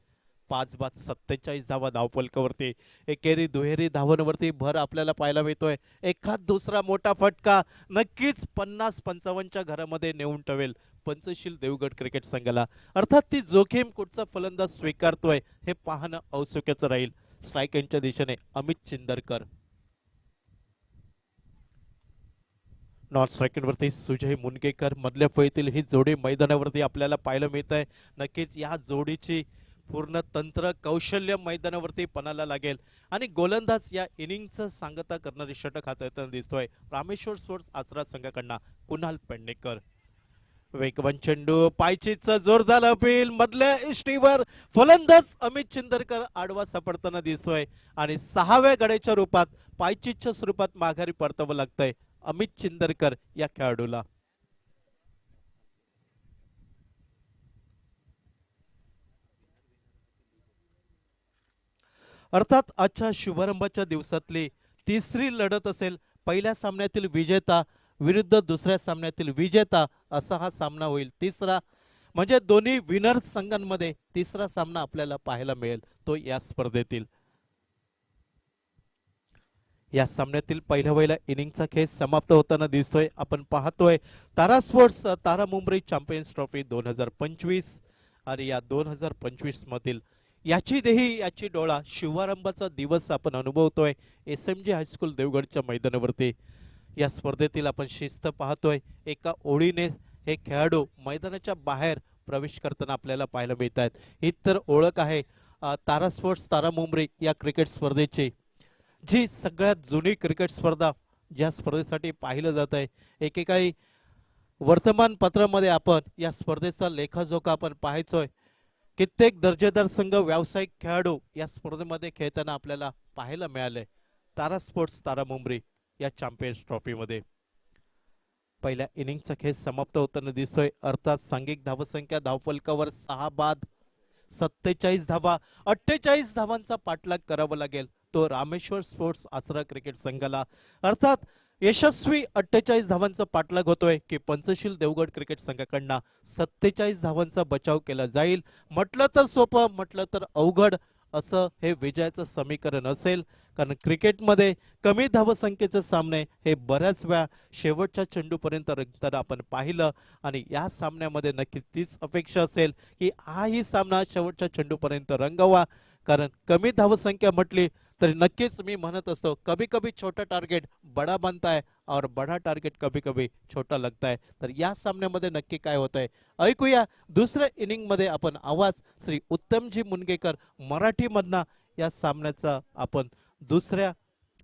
5 बाद 47 धावा धावफलकावरती. एकेरी दुहेरी धावांवरती भर आपल्याला पाहायला मिळतोय. एखाद दुसरा मोठा फटका नक्कीच 50-55च्या घरामध्ये नेऊन ठेवेल पंचशील देवगड क्रिकेट संघाला. अर्थात ती जोखीम कुठचा फलंदाज स्वीकारतोय हे पाहणं औत्सुक्याचं राहील. स्ट्राइक एंडच्या दिशेने अमित चिंदरकर, नॉन स्ट्रायकिंगवरती सुजय मुनगेकर. मधल्या फळीतील ही जोडी मैदानावरती आपल्याला पाहायला मिळत आहे. नक्कीच या जोडीची पूर्ण तंत्र कौशल्य मैदानावरती पणाला लागेल आणि गोलंदाज या इनिंगचं सांगता करणारी षटक हाताळताना दिसतोय रामेश्वर स्पोर्ट्स आचरा संघाकडनं कुणाल पेडणेकर. वेगवान चेंडू, पायचीचं जोरदार अपील, मधल्या इष्टीवर फलंदाज अमित चिंदरकर आडवा सापडताना दिसतोय आणि 6व्या गड्याच्या रूपात पायचीच्या स्वरूपात माघारी परतावं लागतंय अमित चिंदरकर या खेळाडूला. अर्थात आजच्या शुभारंभाच्या दिवसातली तिसरी लढत असेल. पहिल्या सामन्यातील विजेता विरुद्ध दुसऱ्या सामन्यातील विजेता असा हा सामना होईल. तिसरा म्हणजे दोन्ही विनर संघांमध्ये तिसरा सामना आपल्याला पाहायला मिळेल तो या स्पर्धेतील. या सामन्यातील पहिल्या इनिंगचा खेळ समाप्त होताना दिसतोय. आपण पाहतोय तारा स्पोर्ट्स तारा मुंबई चॅम्पियन्स ट्रॉफी 2025 आणि या 2025 मधील याची देही याची डोळा शुभारंभाचा दिवस आपण अनुभवतोय SMG हायस्कूल देवगडच्या मैदानावरती. या स्पर्धेतील आपण शिस्त पाहतोय. एका ओळीने हे खेळाडू मैदानाच्या बाहेर प्रवेश करताना आपल्याला पाहायला मिळत आहेत. ही तर ओळख आहे तारा स्पोर्ट्स तारा मुंबई या क्रिकेट स्पर्धेची, जी सगळ्यात जुनी क्रिकेट स्पर्धा ज्या स्पर्धेसाठी पाहिलं जात आहे. एकेकाळी वर्तमानपत्रामध्ये आपण या स्पर्धेचा लेखाजोखा आपण पाहायचोय. कित्येक दर्जेदार संघ, व्यावसायिक खेळाडू या स्पर्धेमध्ये खेळताना आपल्याला पाहायला मिळाले. तारा स्पोर्ट्स तारा मुंबई या चॅम्पियन्स ट्रॉफीमध्ये पहिल्या इनिंगचा खेळ समाप्त होताना दिसतोय. अर्थात सांघिक धावसंख्या धावफलकावर 6 बाद 47 धावा, 48 धावांचा पाठलाग करावा लागेल तो रामेश्वर स्पोर्ट्स आचरा क्रिकेट संघाला. अर्थात यशस्वी 48 धावांचा पाठलाग होतोय की पंचशील देवगड क्रिकेट संघाकडनं 47 धावांचा बचाव केला जाईल. म्हटलं तर सोपं, म्हटलं तर अवघड असं हे विजयाचं समीकरण असेल. कारण क्रिकेटमध्ये कमी धावसंख्येचे सामने हे बऱ्याच वेळा शेवटच्या चेंडूपर्यंत रंगताना आपण पाहिलं आणि या सामन्यामध्ये नक्कीच तीच अपेक्षा असेल की हाही सामना शेवटच्या चेंडूपर्यंत रंगावा. कारण कमी धावसंख्या म्हटली तर नक्कीच मी म्हणत असतो कभी कभी छोटा टार्गेट बडा बनता है और बडा टार्गेट कभी कभी छोटा लगता है. तर या सामन्यामध्ये नक्की काय होत आहे ऐकूया. दुसऱ्या इनिंग मध्ये आपण आवाज श्री उत्तमजी मुनगेकर मराठीमधना या सामन्याचा आपण दुसऱ्या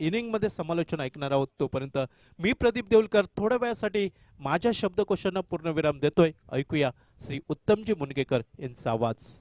इनिंग मध्ये समालोचन ऐकणार आहोत. तोपर्यंत मी प्रदीप देऊलकर थोड्या वेळासाठी माझ्या शब्दकोशांना पूर्णविराम देतोय. ऐकूया श्री उत्तमजी मुनगेकर यांचा आवाज.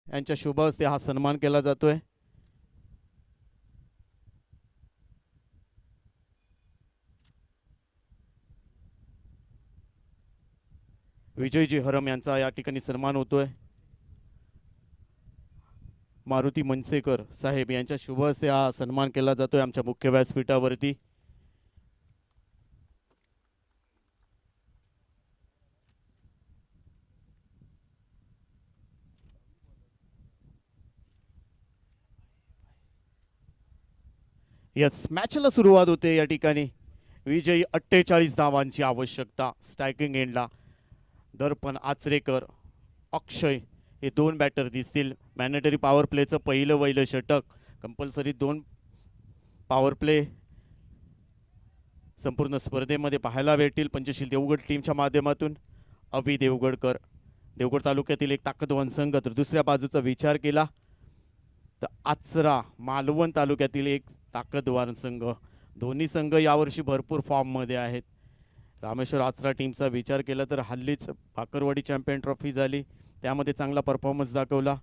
यांच्या शुभ हस्ते हा सन्मान केला जातोय. विजयजी हरम यांचा या ठिकाणी सन्मान होतोय. मारुती मनसेकर साहेब यांच्या शुभ हस्ते हा सन्मान केला जातोय आमच्या मुख्य व्यासपीठावरती. यस, मॅचला सुरुवात होते या ठिकाणी. विजयी 48 धावांची आवश्यकता. स्ट्रायकिंग एंडला दर्पण आचरेकर, अक्षय हे दोन बॅटर दिसतील. मॅन्डेटरी पॉवर प्लेचं पहिलं षटक. कंपल्सरी 2 पॉवर प्ले संपूर्ण स्पर्धेमध्ये पाहायला भेटतील. पंचशील देवगड टीमच्या माध्यमातून अवि देवगडकर, देवगड तालुक्यातील एक ताकदवान संघ. तर दुसऱ्या बाजूचा विचार केला तर आचरा मालवण तालुक्यातील एक ताकदवान संघ. दोन्ही संघ यावर्षी भरपूर फॉर्ममध्ये आहेत. रामेश्वर आचरा टीमचा विचार केला तर हल्लीच भाकरवाडी चॅम्पियन ट्रॉफी झाली, त्यामध्ये चांगला परफॉर्मन्स दाखवला.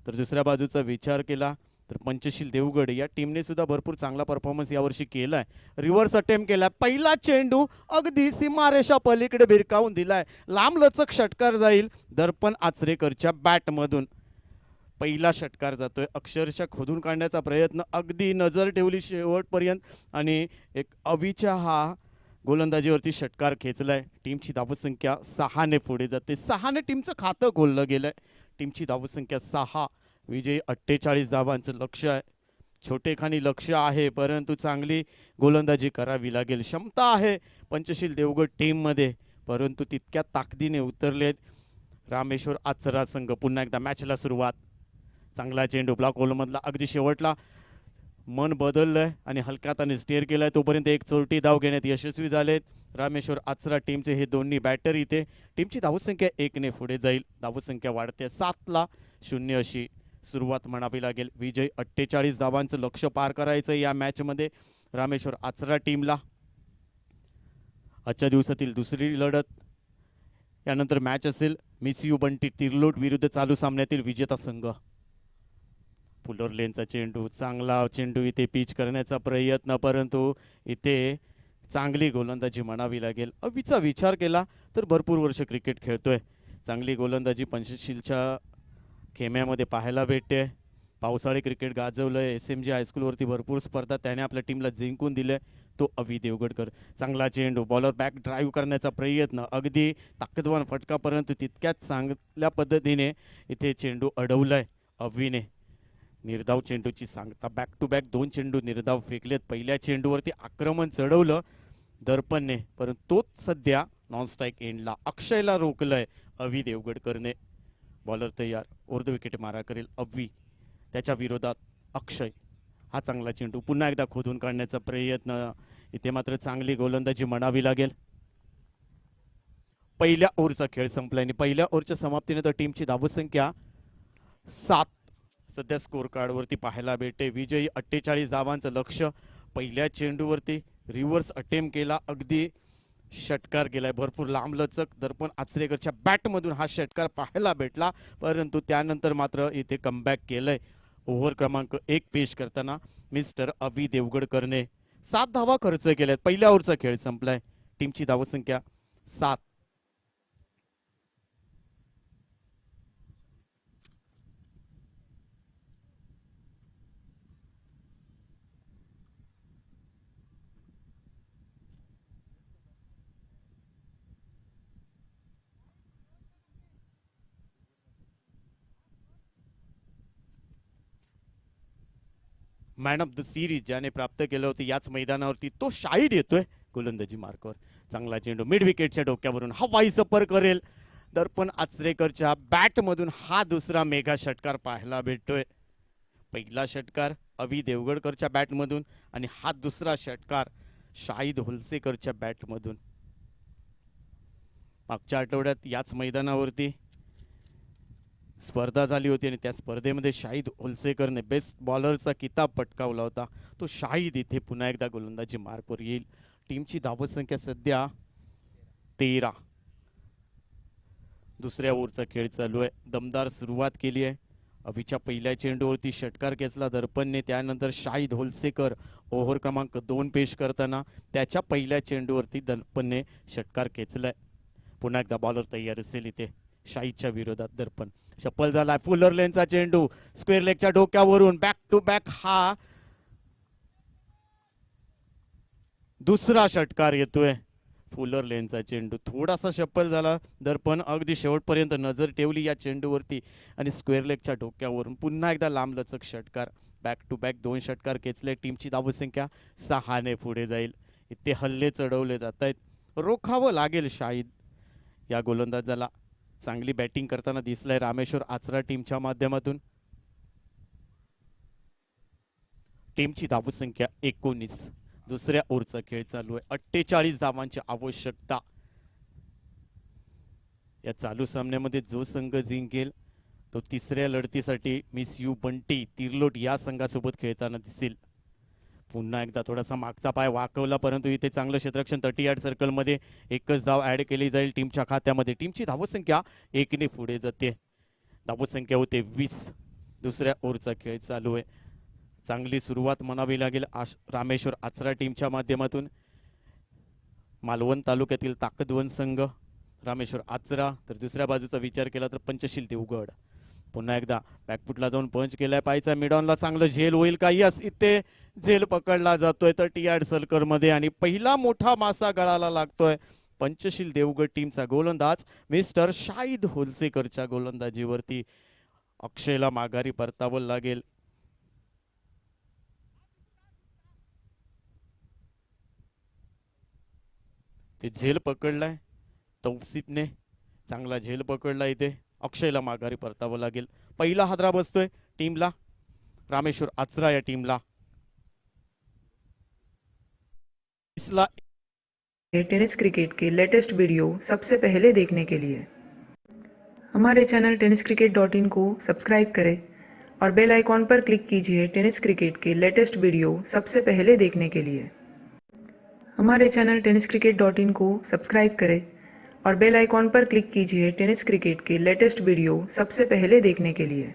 तर दुसऱ्या बाजूचा विचार केला तर पंचशील देवगड या टीमने सुद्धा भरपूर चांगला परफॉर्मन्स यावर्षी केलाय. रिव्हर्स अटेम्प्ट केलाय. पहिला चेंडू अगदी सीमारेषा पलीकडे भिरकावून दिलाय. लांब लचक षटकार जाईल दर्पण आचरेकरच्या बॅटमधून. पहिला षटकार जातोय. अक्षरशः खोदून काढण्याचा प्रयत्न, अगदी नजर ठेवली शेवटपर्यंत आणि एक अविच्या हा गोलंदाजीवरती षटकार खेचलाय. टीमची धावसंख्या 6ने पुढे जाते. 6ने टीमचं खातं खोललं गेलंय. टीमची धावसंख्या 6. विजयी 48 धावांचं लक्ष्य आहे. छोटेखानी लक्ष्य आहे, परंतु चांगली गोलंदाजी करावी लागेल. क्षमता आहे पंचशील देवगड टीममध्ये, परंतु तितक्या ताकदीने उतरलेत रामेश्वर आचरा संघ. पुन्हा एकदा मॅचला सुरुवात. चांगला चेंडू ब्लॉक होलमधला अगदी शेवटला. मन बदललंय आणि हलक्याताने स्टेअर केलाय. तोपर्यंत एक चोरटी धाव घेण्यात यशस्वी झालेत रामेश्वर आचरा टीमचे हे दोन्ही बॅटर. इथे टीमची धावसंख्या 1ने पुढे जाईल. धावसंख्या वाढते. 7-0 अशी सुरुवात म्हणावी लागेल. विजय 48 धावांचं लक्ष्य पार करायचं या मॅचमध्ये रामेश्वर आचरा टीमला. आजच्या दिवसातील दुसरी लढत यानंतर मॅच असेल मिस यू बंटी तिर्लोट विरुद्ध चालू सामन्यातील विजेता संघ. फुलर लेनचा चेंडू, चांगला चेंडू इथे पिच करण्याचा प्रयत्न, परंतु इथे चांगली गोलंदाजी म्हणावी लागेल. अवीचा विचार केला तर भरपूर वर्ष क्रिकेट खेळतोय. चांगली गोलंदाजी पंचशीलच्या खेम्यामध्ये पाहायला भेटते. पावसाळी क्रिकेट गाजवलंय. SMG हायस्कूलवरती भरपूर स्पर्धा त्याने आपल्या टीमला जिंकून दिले. तो अवी देवगडकर. चांगला चेंडू, बॉलर बॅक ड्राईव्ह करण्याचा प्रयत्न, अगदी ताकदवान फटका, परंतु तितक्याच चांगल्या पद्धतीने इथे चेंडू अडवलाय अवीने. निर्धाव चेंडूची सांगता, बॅक टू बॅक 2 चेंडू निर्धाव फेकलेत. पहिल्या चेंडूवरती आक्रमण चढवलं दर्पणने, परंतु तोच सध्या नॉन स्ट्राईक एंडला अक्षयला रोखलंय अवी देवगडकरने. बॉलर तयार, अर्ध विकेट मारा करेल अवी. त्याच्या विरोधात अक्षय. हा चांगला चेंडू पुन्हा एकदा खोदून काढण्याचा प्रयत्न. इथे मात्र चांगली गोलंदाजी म्हणावी लागेल. पहिल्या ओव्हरचा खेळ संपला आणि पहिल्या ओव्हरच्या समाप्तीनंतर टीमची धावसंख्या 7 सध्या स्कोर कार्डवरती पाहायला भेटते. विजयी 48 धावांचं लक्ष्य. पहिल्या चेंडूवरती रिव्हर्स अटेम्प्ट केला, अगदी षटकार केलाय भरपूर लांबलचक. दर्पण आचरेकरच्या बॅटमधून हा षटकार पाहायला भेटला, परंतु त्यानंतर मात्र इथे कमबॅक केलंय. ओव्हर क्रमांक 1 पेश करताना मिस्टर अवी देवगडकरने 7 धावा खर्च केल्यात. पहिल्या ओव्हरचा खेळ संपलाय. टीमची धावसंख्या 7. मॅन ऑफ द सिरीज ज्याने प्राप्त केलं होतं याच मैदानावरती तो शाहीद येतोय गोलंदाजी मार्कवर. चांगला चेंडू मिड विकेटच्या डोक्यावरून हवाई सफर करेल. दर्पण आचरेकरच्या बॅटमधून हा दुसरा मेगा षटकार पाहायला भेटतोय. पहिला षटकार अवी देवगडकरच्या बॅटमधून आणि हा दुसरा षटकार शाहीद हुलसेकरच्या बॅटमधून. मागच्या आठवड्यात याच मैदानावरती स्पर्धा झाली होती आणि त्या स्पर्धेमध्ये शाहीद हुलसेकरने बेस्ट बॉलरचा किताब पटकावला होता. तो शाहीद इथे पुन्हा एकदा गोलंदाजी मार्कवर येईल. टीमची धावसंख्या सध्या 13. दुसऱ्या ओव्हरचा खेळ चालू आहे. दमदार सुरुवात केली आहे. अवीच्या पहिल्या चेंडूवरती षटकार खेचला दर्पणने. त्यानंतर शाहीद हुलसेकर ओव्हर क्रमांक 2 पेश करताना त्याच्या पहिल्या चेंडूवरती दर्पणने षटकार खेचलाय. पुन्हा एकदा बॉलर तयार असेल इथे शाहीदच्या विरोधात. दर्पण शप्पल झाला. फुलर लेनचा चेंडू स्क्वेअर लेगच्या डोक्यावरून बॅक टू बॅक हा दुसरा षटकार येतोय. फुलर लेनचा चेंडू थोडासा शप्पल झाला. दर्पण अगदी शेवटपर्यंत नजर ठेवली या चेंडूवरती आणि स्क्वेअर लेगच्या डोक्यावरून पुन्हा एकदा लांबलचक षटकार. बॅक टू बॅक 2 षटकार खेचले. टीमची धावसंख्या 6 ने पुढे जाईल. इथे हल्ले चढवले जात आहेत. रोखावं लागेल शाहीद या गोलंदाजाला. चांगली बॅटिंग करताना दिसलाय रामेश्वर आचरा टीमच्या माध्यमातून. टीमची धावसंख्या 19. दुसऱ्या ओव्हरचा खेळ चालू आहे. 48 धावांची आवश्यकता. या चालू सामन्यामध्ये जो संघ जिंकेल तो तिसऱ्या लढतीसाठी मिस यू बंटी तिर्लोट या संघासोबत खेळताना दिसेल. पुन्हा एकदा थोडासा मागचा पाय वाकवला, परंतु इथे चांगलं क्षेत्ररक्षण 30 सर्कलमध्ये. एकच धाव ऍड केली जाईल टीमच्या खात्यामध्ये. टीमची धावसंख्या 1 ने पुढे जाते. धावसंख्या होते 20. दुसऱ्या ओव्हरचा खेळ चालू आहे. चांगली सुरुवात म्हणावी लागेल रामेश्वर आचरा टीमच्या माध्यमातून. मालवण तालुक्यातील ताकदवन संघ रामेश्वर आचरा, तर दुसऱ्या बाजूचा विचार केला तर पंचशील देवगड. पुन्हा एकदा बॅकफुटला जाऊन पंच केलाय. पायचा मिडॉनला चांगलं झेल होईल का? यस, इथे झेल पकडला जातोय 30 सर्कल मध्ये आणि पहिला मोठा मासा गळाला लागतोय. पंचशील देवगड टीमचा गोलंदाज मिस्टर शाहीद हुलसेकरच्या गोलंदाजीवरती. अक्षयला माघारी परतावं लागेल. ते झेल पकडलाय तौसिफने. चांगला झेल पकडला इथे. अक्षयला माघारी परतावं लागेल. पहिला हादरा बसतोय टीमला, रामेश्वर आचरा या टीमला. टेनिस क्रिकेट के लेटेस्ट वीडियो सबसे पहले देखने के लिए हमारे चैनल tenniscricket.in को सब्सक्राइब करें और बेल आइकॉन पर क्लिक कीजिए टेनिस क्रिकेट के लेटेस्ट वीडियो सबसे पहले देखने के लिए। हमारे चैनल tenniscricket.in को सब्सक्राइब करें और बेल आइकॉन पर क्लिक कीजिए टेनिस क्रिकेट के लेटेस्ट वीडियो सबसे पहले देखने के लिए।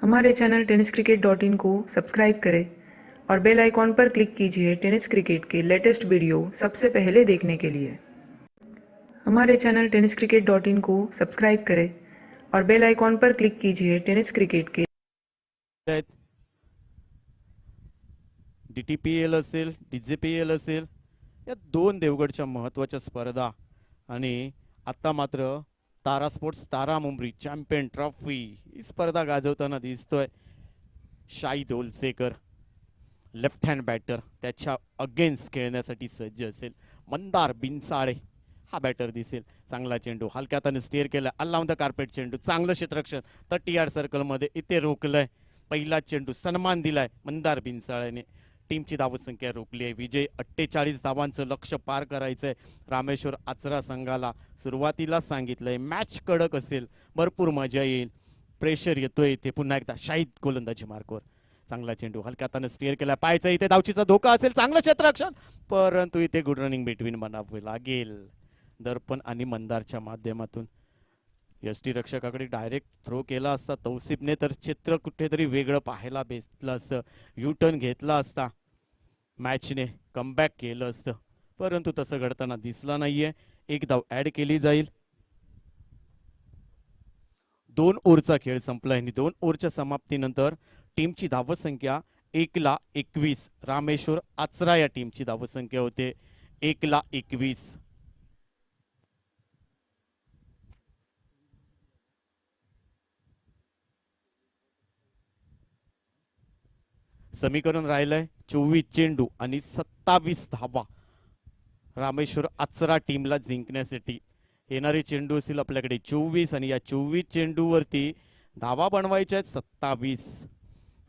हमारे चैनल tenniscricket.in को सब्सक्राइब करें और बेल आइकॉन पर क्लिक कीजिए टेनिस क्रिकेट के लेटेस्ट वीडियो सबसे पहले देखने के लिए। हमारे चैनल tenniscricket.in को सब्सक्राइब करें और बेल आइकॉन पर क्लिक कीजिए टेनिस क्रिकेट के DTPL असेल, DJPL असेल, या दोन देवगडच्या महत्त्वाच्या स्पर्धा आणि आता मात्र तारा स्पोर्ट्स तारा मुंबरी चॅम्पियन ट्रॉफी ही स्पर्धा गाजवताना दिसतोय शाहिद ओलसेकर. लेफ्ट हँड बॅटर त्याच्या अगेन्स्ट खेळण्यासाठी सज्ज असेल. मंदार बिनसाळे हा बॅटर दिसेल. चांगला चेंडू हलक्या हाताने स्टेअर केला. अलाउन द कार्पेट चेंडू, चांगलं क्षेत्ररक्षण 30 यार्ड सर्कलमध्ये इथे रोखलंय. पहिला चेंडू सन्मान दिलाय मंदार बिनसाळेने. टीमची धावसंख्या रोखली आहे. विजय 48 धावांचं लक्ष्य पार करायचंय रामेश्वर आचरा संघाला. सुरुवातीला सांगितलंय मॅच कडक असेल, भरपूर मजा येईल. प्रेशर येतोय इथे पुन्हा एकदा शाहिद गोलंदाजी मार्कवर. चांगला चेंडू हलक्या हाताने स्टेअर केला. पाहायचं इथे धावचीचा धोका असेल. चांगलं क्षेत्ररक्षण, परंतु इथे गुड रनिंग बिटवीन बनावे लागेल. दर्पण आणि मंदारच्या माध्यमातून यष्टीरक्षकाकडे डायरेक्ट थ्रो केला असता तौसिफने तर चित्र कुठेतरी वेगळं पाहायला भेटलं असतं. यू टर्न घेतला असता, मॅचने कमबॅक केलं असतं, परंतु तसं घडताना दिसला नाहीये. एक धाव ऍड केली जाईल. 2 ओव्हरचा खेळ संपलाय आणि 2 ओव्हरच्या समाप्तीनंतर टीमची धावसंख्या 1,21. रामेश्वर आचरा या टीमची धावसंख्या होते 1,21. समीकरण राहिलंय 24 चेंडू आणि 27 धावा रामेश्वर आचरा टीमला जिंकण्यासाठी. येणारे चेंडू असतील आपल्याकडे 24 आणि या 24 चेंडूवरती धावा बनवायच्या आहेत 27.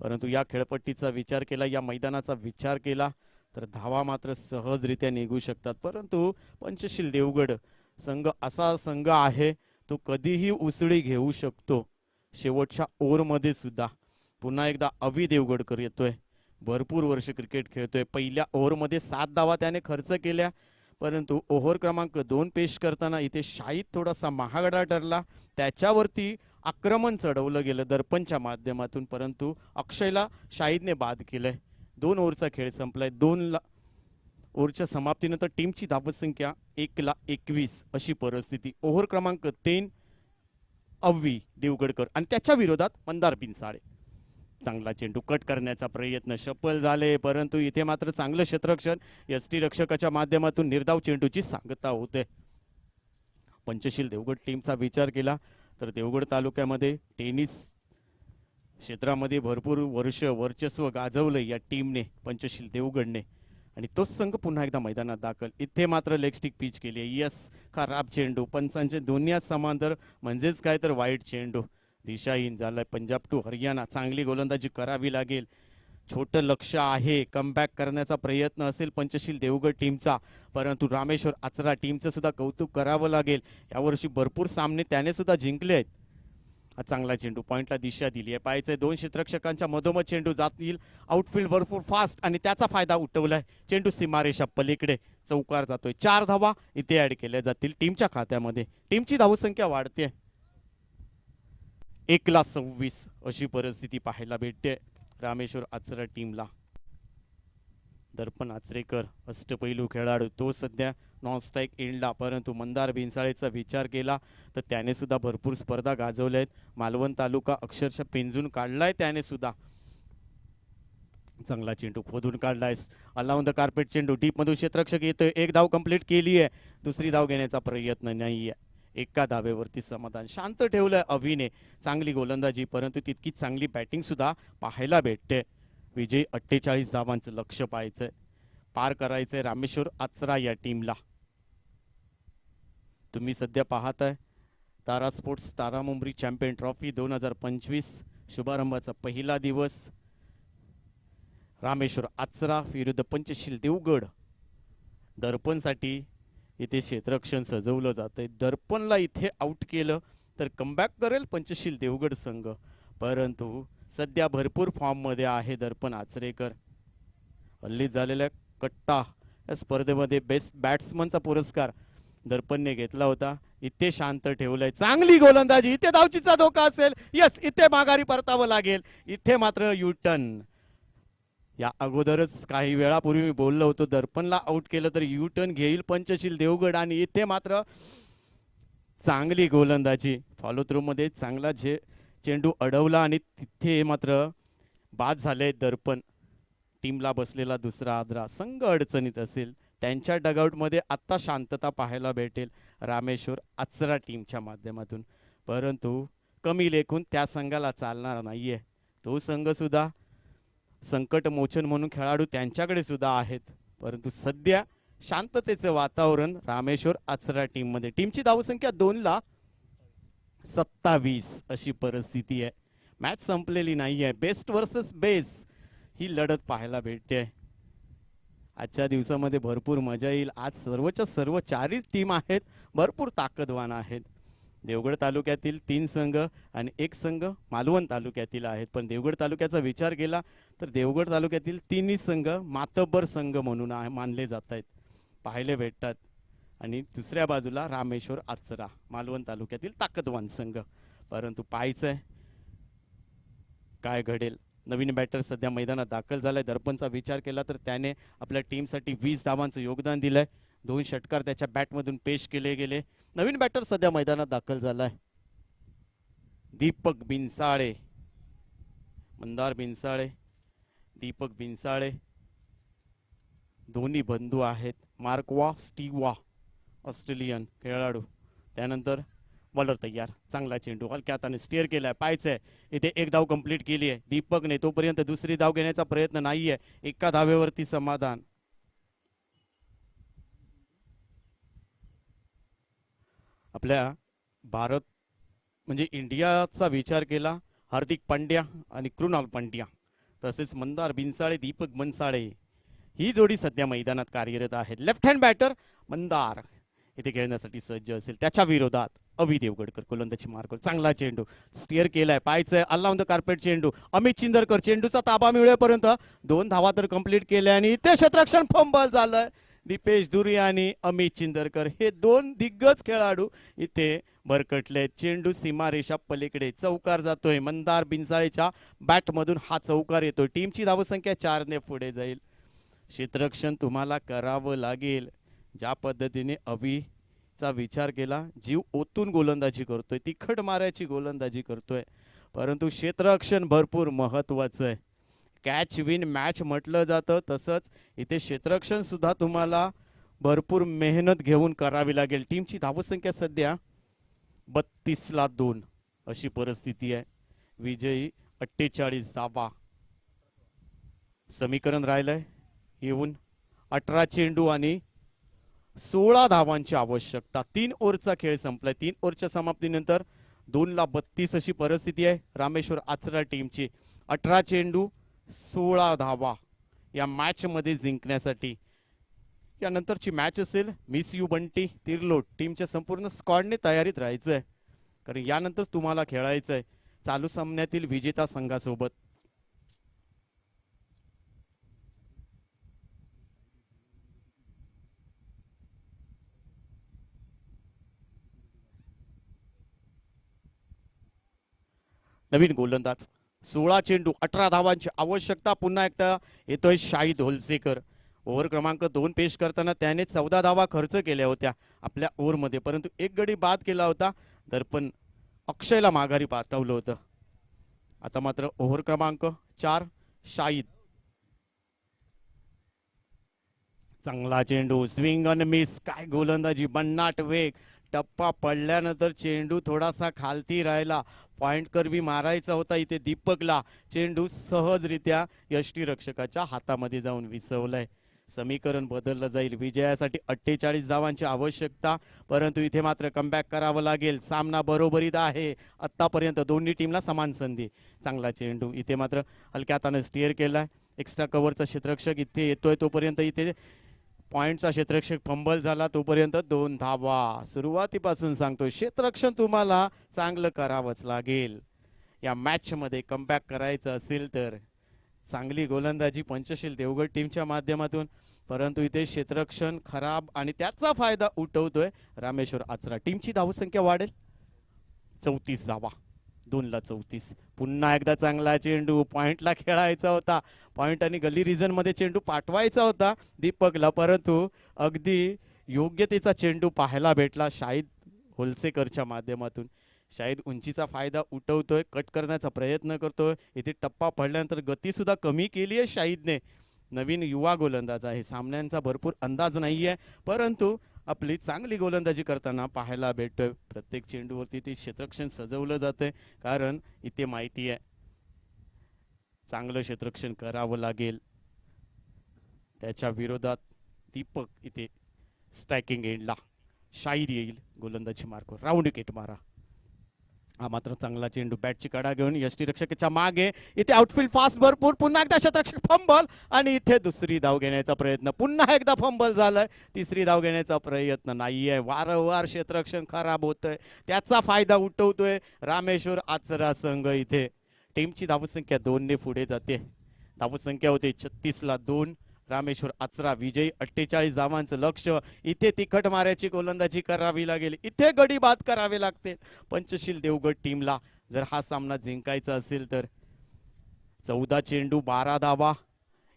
परंतु या खेळपट्टीचा विचार केला, या मैदानाचा विचार केला तर धावा मात्र सहजरित्या निघू शकतात. परंतु पंचशील देवगड संघ असा संघ आहे तो कधीही उसळी घेऊ शकतो. शेवटच्या ओव्हरमध्ये सुद्धा पुन्हा एकदा अवी देवगडकर येतोय. भरपूर वर्ष क्रिकेट खेळतोय. पहिल्या ओव्हरमध्ये 7 धावा त्याने खर्च केल्या, परंतु ओव्हर क्रमांक 2 पेश करताना इथे शाहिद थोडासा महागडा ठरला. त्याच्यावरती आक्रमण चढवलं गेलं दर्पणच्या माध्यमातून, परंतु अक्षयला शाहिदने बाद केलंय. 2 ओव्हरचा खेळ संपलाय. 2 ओव्हरच्या समाप्तीनंतर टीमची धावसंख्या 1,21 अशी परिस्थिती. ओव्हर क्रमांक 3 अव्वी देवगडकर आणि त्याच्या विरोधात मंदार बिनसाळे. चांगला चेंडू कट करण्याचा प्रयत्न सफल झाले, परंतु इथे मात्र चांगलं क्षेत्ररक्षण यष्टीरक्षकाच्या माध्यमातून निर्धाव चेंडूची सांगता होते. पंचशील देवगड टीमचा विचार केला तर देवगड तालुक्यामध्ये टेनिस क्षेत्रामध्ये भरपूर वर्ष वर्चस्व गाजवलं या टीमने, पंचशील देवगडने, आणि तोच संघ पुन्हा एकदा मैदानात दाखल. इथे मात्र लेग स्टिक पिच केली आहे. यस, खराब चेंडू. पंचांचे दोन्ही समांतर म्हणजेच काय तर वाईट चेंडू. दिशाहीन झालाय. पंजाब टू हरियाणा. चांगली गोलंदाजी करावी लागेल. छोटं लक्ष आहे. कमबॅक करण्याचा प्रयत्न असेल पंचशील देवगड टीमचा, परंतु रामेश्वर आचरा टीमचं सुद्धा कौतुक करावं लागेल. यावर्षी भरपूर सामने त्याने सुद्धा जिंकले आहेत. हा चांगला चेंडू पॉइंटला दिशा दिली आहे. पाहायचंय 2 क्षेत्ररक्षकांच्या मधोमध चेंडू जातील. आउटफील्ड भरपूर फास्ट आणि त्याचा फायदा उठवलाय. चेंडू सीमारेषा पलीकडे चौकार जातोय. 4 धावा इथे ऍड केल्या जातील टीमच्या खात्यामध्ये. टीमची धावसंख्या वाढते. 1,26 अशी परिस्थिती पाहायला भेटते रामेश्वर आचरा टीमला. दर्पण आचरेकर अष्टपैलू खेळाडू, तो सध्या नॉन स्ट्राईक एंडला, परंतु मंदार बिनसाळेचा विचार केला तर त्याने सुद्धा भरपूर स्पर्धा गाजवल्या आहेत. मालवण तालुका अक्षरशः पिंजून काढलाय त्याने सुद्धा. चांगला चेंडू खोदून काढलाय. अलाउन द कार्पेट चेंडू डीप मधून क्षेत्ररक्षक येतोय. 1 धाव कंप्लीट केली आहे. दुसरी धाव घेण्याचा प्रयत्न नाहीये. एका धावेवरती समाधान. शांत ठेवलंय अवीने. चांगली गोलंदाजी, परंतु तितकीच चांगली बॅटिंग सुद्धा पाहायला भेटते. विजय 48 धावांचं लक्ष्य पाहायचंय, पार करायचंय रामेश्वर आचरा या टीमला. तुम्ही सध्या पाहताय तारा स्पोर्ट्स तारा मुंबरी चॅम्पियन ट्रॉफी 2025 शुभारंभाचा पहिला दिवस. रामेश्वर आचरा विरुद्ध पंचशील देवगड. दर्पणसाठी इथे क्षेत्ररक्षण सजवलं जातंय. दर्पणला इथे आउट केलं तर कमबॅक करेल पंचशील देवगड संघ, परंतु सध्या भरपूर फॉर्ममध्ये आहे दर्पण आचरेकर. हल्ली झालेल्या कट्टा या स्पर्धेमध्ये बेस्ट बॅट्समनचा पुरस्कार दर्पणने घेतला होता. इथे शांत ठेवलंय. चांगली गोलंदाजी. इथे धावचीचा धोका असेल. यस, इथे माघारी परतावं लागेल. इथे मात्र युटर्न. या अगोदरच काही वेळापूर्वी मी बोललो होतो, दर्पणला आउट केलं तर युटर्न घेईल पंचशील देवगड. आणि इथे मात्र चांगली गोलंदाजी. फॉलो थ्रू मध्ये चांगला चेंडू अडवला आणि तिथे मात्र बाद झाले दर्पण. टीमला बसलेला दुसरा आदरा संघ अडचणीत असेल. त्यांच्या डगआउटमध्ये आत्ता शांतता पाहायला भेटेल रामेश्वर आचरा टीमच्या माध्यमातून. परंतु कमी लेखून त्या संघाला चालणार नाहीये. तो संघ सुद्धा संकट मोचन म्हणून खेळाडू त्यांच्याकडे सुद्धा आहेत. परंतु सध्या शांततेचं वातावरण रामेश्वर आचरा टीम मध्ये. टीमची धावसंख्या 2,27 अशी परिस्थिती आहे. मॅच संपलेली नाहीये. बेस्ट वर्सेस बेस्ट ही लढत पाहायला भेटते. आजच्या दिवसामध्ये भरपूर मजा येईल. आज सर्वच्या सर्व 4 टीम आहेत, भरपूर ताकदवान आहेत. देवगड तालुक्यातील 3 संघ आणि 1 संघ मालवण तालुक्यातील आहेत. पण देवगड तालुक्याचा विचार केला तर देवगड तालुक्यातील 3 संघ मातब्बर संघ म्हणून मानले जात आहेत, पाहायला भेटतात. आणि दुसऱ्या बाजूला रामेश्वर आचरा मालवण तालुक्यातील ताकदवान संघ. परंतु पाहायचंय काय घडेल. नवीन बॅटर सध्या मैदानात दाखल झालाय. दर्पणचा विचार केला तर त्याने आपल्या टीमसाठी 20 धावांचं योगदान दिलंय. 2 षटकार त्याच्या बॅटमधून पेश केले गेले. नवीन बॅटर सध्या मैदानात दाखल झालाय दीपक बिनसाळे. मंदार बिनसाळे, दीपक बिनसाळे दोन्ही बंधू आहेत. मार्कवा स्टीवा ऑस्ट्रेलियन खेळाडू. त्यानंतर बॉलर तयार. चांगला चेंडू हलक्या हाताने स्टेअर केलाय. पाहायचंय इथे 1 धाव कंप्लीट केली आहे दीपकने. तोपर्यंत दुसरी धाव घेण्याचा प्रयत्न नाहीये. एका धावेवरती समाधान. आपल्या भारत म्हणजे इंडियाचा विचार केला हार्दिक पांड्या आणि कृणाल पांड्या, तसेच मंदार बिनसाळे, दीपक बनसाळे ही जोडी सध्या मैदानात कार्यरत आहेत. लेफ्ट हँड बॅटर मंदार इथे खेळण्यासाठी सज्ज असेल. त्याच्या विरोधात अवि देवगडकर गोलंदाजी मार्कर. चांगला चेंडू स्टिअर केलाय. पाहायचंय अल्ला ऑन द कार्पेट चेंडू. अमित चिंदरकर चेंडूचा ताबा मिळेपर्यंत 2 धावा तर कंप्लीट केल्या आणि इथे क्षेत्ररक्षण फंबल झालंय. दीपेश धुरी आणि अमित चिंदरकर हे 2 दिग्गज खेळाडू इथे भरकटले. चेंडू सीमारेषा पलीकडे चौकार जातोय. मंदार बिनसाळेच्या बॅटमधून हा चौकार येतोय. टीमची धावसंख्या 4 ने पुढे जाईल. क्षेत्ररक्षण तुम्हाला करावं लागेल. ज्या पद्धतीने अविचा विचार केला, जीव ओतून गोलंदाजी करतोय, तिखट मारायची गोलंदाजी करतोय, परंतु क्षेत्ररक्षण भरपूर महत्वाचं आहे. कॅच विन मॅच म्हटलं जातं, तसंच इथे क्षेत्ररक्षण सुद्धा तुम्हाला भरपूर मेहनत घेऊन करावी लागेल. टीमची धावसंख्या सध्या 32 ला 2 अशी परिस्थिती आहे. विजयी 48 धावा. समीकरण राहिलंय येऊन 18 चेंडू आणि 16 धावांची आवश्यकता. 3 ओव्हरचा खेळ संपलाय. 3 ओव्हरच्या समाप्तीनंतर 2 ला 32 अशी परिस्थिती आहे रामेश्वर आचरा टीमची. 18 चेंडू 16 धावा या मॅच मध्ये जिंकण्यासाठी. यानंतरची मॅच असेल मिस यू बंटी तिरलोट. टीमच्या संपूर्ण स्क्वॉडने तयारीत राहायचंय, कारण यानंतर तुम्हाला खेळायचंय चालू सामन्यातील विजेता संघासोबत. नवीन गोलंदाज. 16 चेंडू 18 धावांची आवश्यकता. पुन्हा एकदा येतोय शाहिद होलसेकर. ओव्हर क्रमांक 2 पेश करताना त्याने 14 धावा खर्च केल्या होत्या आपल्या ओव्हरमध्ये, परंतु 1 गडी बाद केला होता. दर्पण अक्षयला माघारी पाठवलं होतं. आता मात्र ओव्हर क्रमांक 4 शाहिद. चांगला चेंडू स्विंग अन मिस. काय गोलंदाजी, बन्नाट वेग. टप्पा पडल्यानंतर चेंडू थोडासा खालती राहिला. पॉइंट करवी मारायचा होता इथे दीपकला. चेंडू सहजरित्या यष्टीरक्षकाच्या हातामध्ये जाऊन विसवलाय. समीकरण बदललं जाईल. विजयासाठी 48 धावांची आवश्यकता, परंतु इथे मात्र कमबॅक करावं लागेल. सामना बरोबरीत आहे आतापर्यंत. दोन्ही टीमला समान संधी. चांगला चेंडू इथे मात्र हलक्या हाताने स्टिअर केलाय. एक्स्ट्रा कव्हरचा क्षेत्ररक्षक इथे येतोय, तोपर्यंत इथे पॉइंटचा क्षेत्ररक्षक फंबल झाला. तोपर्यंत 2 धावा. सुरुवातीपासून सांगतोय क्षेत्ररक्षण तुम्हाला चांगलं करावंच लागेल. या मॅच मध्ये कमबॅक करायचं असेल तर चांगली गोलंदाजी पंचशील देवगड टीमच्या माध्यमातून. परंतु इथे क्षेत्ररक्षण खराब आणि त्याचा फायदा उठवतोय रामेश्वर आचरा. टीमची धावसंख्या वाढेल 34 धावा, 2ला 34. पुन्हा एकदा चांगला चेंडू पॉइंटला खेळायचा होता, पॉइंट आणि गल्ली रिजन मध्ये चेंडू पाठवायचा होता दीपकला, परंतु अगदी योग्यतेचा चेंडू पाहायला भेटला शाहिद होलसेकरच्या माध्यमातून. शाहिद उंचीचा फायदा उठवतोय, कट करण्याचा प्रयत्न करतोय. इथे टप्पा पडल्यानंतर गती सुद्धा कमी केली आहे शाहिदने. नवीन युवा गोलंदाज आहे, सामन्यांचा भरपूर अंदाज नाहीये, परंतु आपली चांगली गोलंदाजी करताना पाहायला भेटतोय. प्रत्येक चेंडूवरती ते क्षेत्ररक्षण सजवलं जातंय, कारण इथे माहिती आहे चांगलं क्षेत्ररक्षण करावं लागेल. त्याच्या विरोधात दीपक इथे स्ट्रायकिंग एंडला, शाहिद येईल गोलंदाजी मार्कवर, राऊंड विकेट मारा. हा मात्र चांगला चेंडू बॅटची कडा घेऊन यष्टीरक्षकाच्या मागे, इथे आउटफील्ड फास्ट भरपूर, पुन्हा एकदा क्षेत्ररक्षक फंबल आणि इथे दुसरी धाव घेण्याचा प्रयत्न, पुन्हा एकदा फंबल झालाय, तिसरी धाव घेण्याचा प्रयत्न नाहीये. वारंवार क्षेत्ररक्षण खराब होतंय, त्याचा फायदा उठवतोय रामेश्वर आचरा संघ. इथे टीमची धावसंख्या 2ने पुढे जाते. धावसंख्या होते 36ला 2. रामेश्वर आचरा विजयी, 48 धावांचं लक्ष. इथे तिखट माऱ्याची गोलंदाजी करावी लागेल, इथे गडी बाद करावे लागते पंचशील देवगड टीमला जर हा सामना जिंकायचा असेल तर. 14 चेंडू 12 धावा